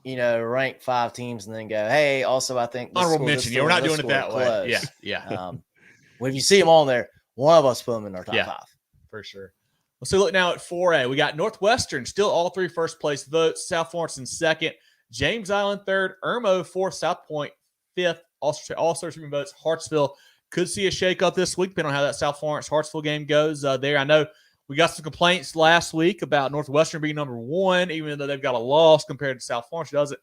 rank 5 teams and then go, hey, also I think this honorable score, mention. this Yeah, we're score, not this doing it score that close. way. Yeah. Well, if you see them on there, one of us put them in our top 5. For sure. Let's look now at 4A. We got Northwestern, still all 3 first place votes. South Florence in second. James Island third. Irmo fourth. South Point fifth. All searching votes. Hartsville could see a shakeup this week, depending on how that South Florence Hartsville game goes there. I know we got some complaints last week about Northwestern being number 1, even though they've got a loss compared to South Florence doesn't.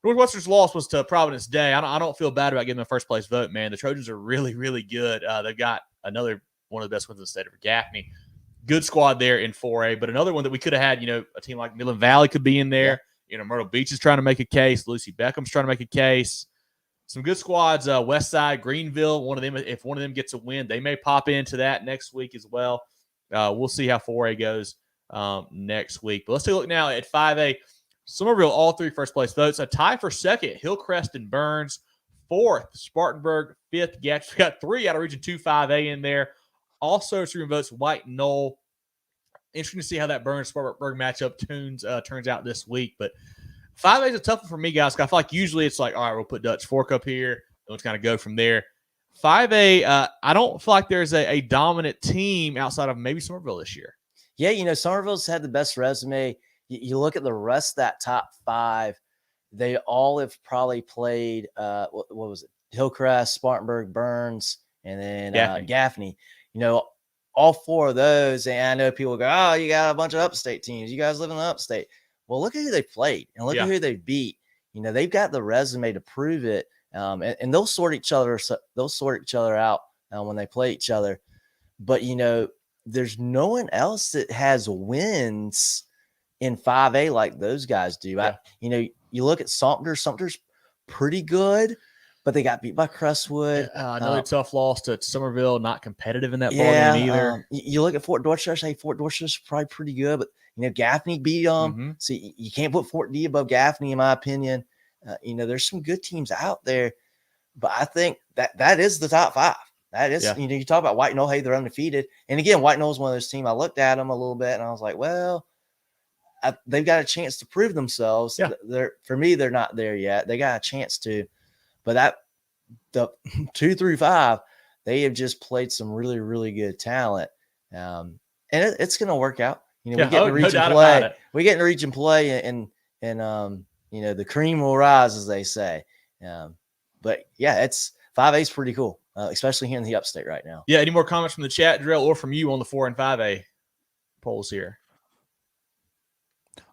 Northwestern's loss was to Providence Day. I don't feel bad about giving them a first place vote, man. The Trojans are really, really good. They've got another one of the best ones in the state of Gaffney. Good squad there in 4A, but another one that we could have had, a team like Midland Valley could be in there. Myrtle Beach is trying to make a case. Lucy Beckham's trying to make a case. Some good squads. Westside Greenville, one of them. If one of them gets a win, they may pop into that next week as well. We'll see how 4A goes next week. But let's take a look now at 5A. Somerville, all 3 first place votes. A tie for second, Hillcrest and Byrnes. 4th, Spartanburg. 5th, Gatch. We got 3 out of Region 2 5A in there. Also, 3 votes, White Knoll. Interesting to see how that Byrnes-Spartanburg matchup turns out this week. But 5A is a tough one for me, guys. I feel like usually it's like, all right, we'll put Dutch Fork up here. And let's kind of go from there. 5A, I don't feel like there's a dominant team outside of maybe Somerville this year. Yeah, Somerville's had the best resume. You look at the rest of that top 5, they all have probably played, what was it? Hillcrest, Spartanburg, Byrnes, and then Gaffney. All 4 of those, and I know people go, oh, you got a bunch of upstate teams. You guys live in the upstate. Well, look at who they played and look at who they beat. They've got the resume to prove it, and they'll sort each other out when they play each other. But, there's no one else that has wins in 5A like those guys do. Yeah. You look at Sumter. Sumter's pretty good, but they got beat by Crestwood. Another tough loss to Somerville, not competitive in that ballgame either. You look at Fort Dorchester. Hey, Fort Dorchester's probably pretty good, but Gaffney beat them. Mm-hmm. So you can't put Fort D above Gaffney, in my opinion. There's some good teams out there, but I think that is the top 5. That is, you talk about White Knoll. Hey, they're undefeated, and again, White Knoll is one of those teams. I looked at them a little bit, and I was like, well, they've got a chance to prove themselves. Yeah. For me, they're not there yet. They got a chance to. But the 2 through 5, they have just played some really, really good talent, and it's going to work out. We get to reach and play. We get to reach and play, and the cream will rise, as they say. But yeah, it's 5A is pretty cool, especially here in the upstate right now. Yeah. Any more comments from the chat, Drill, or from you on the 4 and 5A polls here?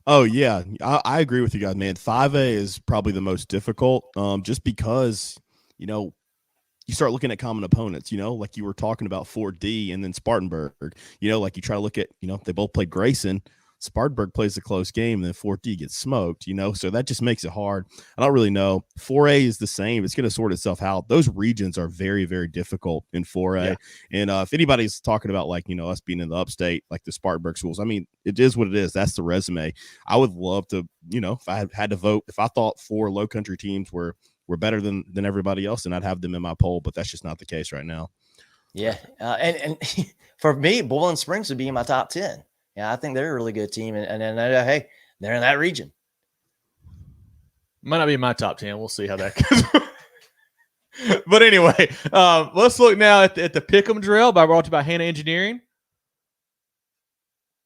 Oh, yeah. I agree with you guys, man. 5A is probably the most difficult just because, you start looking at common opponents, like you were talking about Fort D and then Spartanburg, like you try to look at, they both played Grayson. Spartanburg plays a close game and then Fort D gets smoked, so that just makes it hard. I don't really know. 4A is the same. It's going to sort itself out. Those regions are very, very difficult in 4A. Yeah. And if anybody's talking about us being in the upstate, like the Spartanburg schools, I mean, it is what it is. That's the resume. I would love to, if I had to vote, if I thought 4 low country teams were better than everybody else, then I'd have them in my poll, but that's just not the case right now. Yeah. And for me, Boiling Springs would be in my top 10. Yeah, I think they're a really good team, and hey, they're in that region. Might not be in my top 10. We'll see how that goes. But anyway, let's look now at the Pick'em drill brought to you by Hannah Engineering.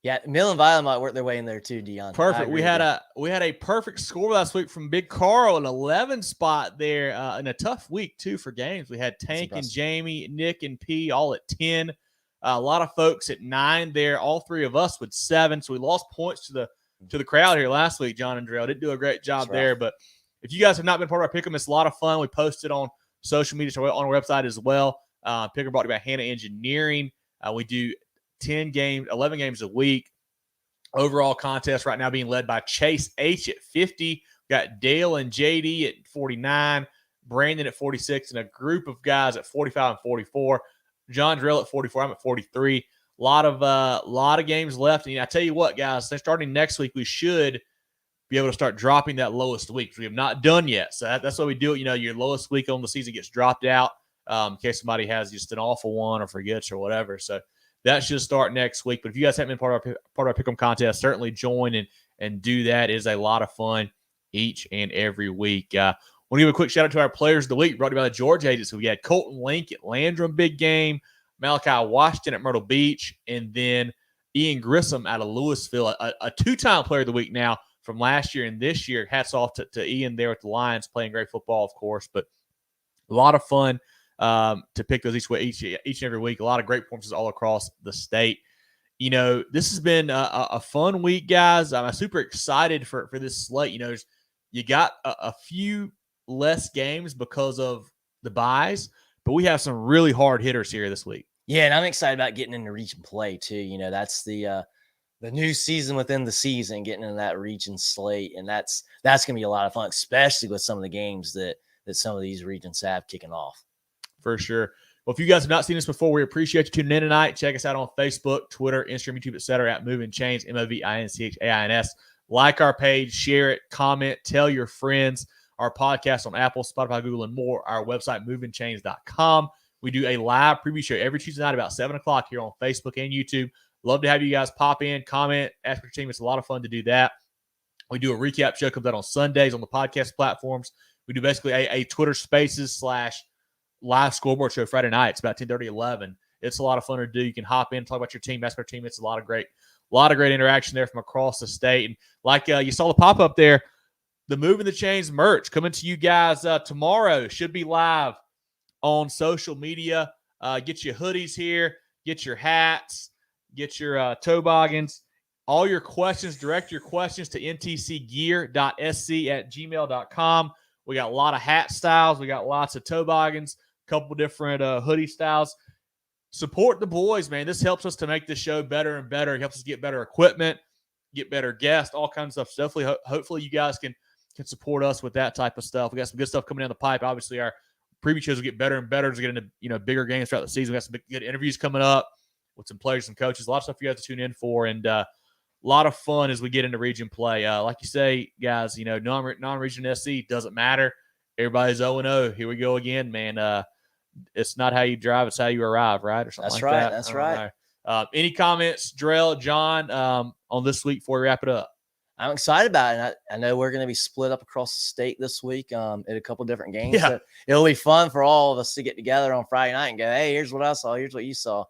Yeah, Mill and Violet might work their way in there too, Dion. Perfect. We had a perfect score last week from Big Carl, an 11 spot there in a tough week too for games. We had Tank and Jamie, Nick and P all at 10. A lot of folks at 9 there. All 3 of us with 7. So we lost points to the crowd here last week. John and Drell didn't do a great job there. But if you guys have not been part of our Pick'em, it's a lot of fun. We posted on social media, so on our website as well. Pick'em brought to you by Hannah Engineering. We do 11 games a week. Overall contest right now being led by Chase H at 50. We got Dale and JD at 49. Brandon at 46. And a group of guys at 45 and 44. John Drill at 44. I'm at 43. lot of games left. And I tell you what, guys, starting next week, we should be able to start dropping that lowest week, which we have not done yet. So that's what we do. Your lowest week on the season gets dropped out in case somebody has just an awful one or forgets or whatever. So that should start next week. But if you guys haven't been part of our Pick'em contest, certainly join and do that. It is a lot of fun each and every week. Want to give a quick shout out to our players of the week brought to you by the Georgia Agency. We had Colton Link at Landrum, big game. Malachi Washington at Myrtle Beach, and then Ian Grissom out of Louisville, a two-time player of the week now from last year and this year. Hats off to Ian there with the Lions, playing great football, of course, but a lot of fun to pick those each and every week. A lot of great performances all across the state. This has been a fun week, guys. I'm super excited for this slate. You got a few less games because of the buys, but we have some really hard hitters here this week. Yeah, and I'm excited about getting into region play too. That's the new season within the season, getting into that region slate, and that's gonna be a lot of fun, especially with some of the games that some of these regions have kicking off. For sure. Well, if you guys have not seen us before, we appreciate you tuning in tonight. Check us out on Facebook, Twitter, Instagram, YouTube, etc. at Movin Chains, MOVINCHAINS. Like our page, share it, comment, tell your friends. Our podcast on Apple, Spotify, Google, and more. Our website, movinchains.com. We do a live preview show every Tuesday night about 7 o'clock here on Facebook and YouTube. Love to have you guys pop in, comment, ask your team. It's a lot of fun to do that. We do a recap show, comes out on Sundays on the podcast platforms. We do basically a Twitter Spaces / live scoreboard show Friday nights, about 10:30, 11. It's a lot of fun to do. You can hop in, talk about your team, ask our team. It's a lot of great interaction there from across the state. And like you saw the pop-up there, the Movin The Chains merch coming to you guys tomorrow. Should be live on social media. Get your hoodies here, get your hats, get your toboggans. All your questions, direct your questions to ntcgear.sc@gmail.com. We got a lot of hat styles. We got lots of toboggans, a couple different hoodie styles. Support the boys, man. This helps us to make this show better and better. It helps us get better equipment, get better guests, all kinds of stuff. So definitely, hopefully you guys can support us with that type of stuff. We got some good stuff coming down the pipe. Obviously, our preview shows will get better and better as we get into bigger games throughout the season. We got some good interviews coming up with some players and coaches. A lot of stuff you guys to tune in for, and a lot of fun as we get into region play. Like you say, guys, non-region SC doesn't matter. Everybody's 0-0. Here we go again, man. It's not how you drive, it's how you arrive, right? Or something That's like right. that. That's right. Any comments, Drell, John, on this week before we wrap it up? I'm excited about it. I know we're going to be split up across the state this week at a couple different games. Yeah. So it'll be fun for all of us to get together on Friday night and go, hey, here's what I saw. Here's what you saw.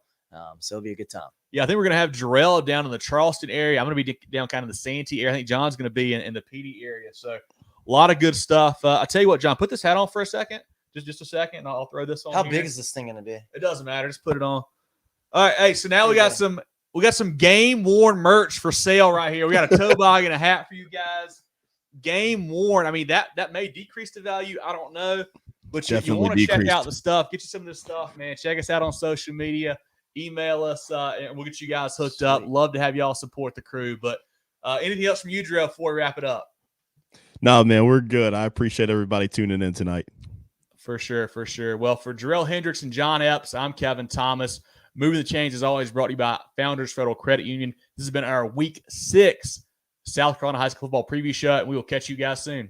So it'll be a good time. Yeah, I think we're going to have Jarrell down in the Charleston area. I'm going to be down kind of the Santee area. I think John's going to be in the PD area. So a lot of good stuff. I tell you what, John, put this hat on for a second. Just a second, and I'll throw this on. How here. big is this thing going to be? It doesn't matter. Just put it on. All right. Hey, so now we got some game worn merch for sale right here. We got a toboggan and a hat for you guys. Game worn. I mean, that may decrease the value. I don't know. But you want to check out the stuff. Get you some of this stuff, man. Check us out on social media. Email us, and we'll get you guys hooked up. Love to have y'all support the crew. But anything else from you, Drell, before we wrap it up? No, man, we're good. I appreciate everybody tuning in tonight. For sure, for sure. Well, for Jarrell Hendricks and John Epps, I'm Kevin Thomas. Moving the Chains is always brought to you by Founders Federal Credit Union. This has been our Week 6 South Carolina High School Football Preview Show, and we will catch you guys soon.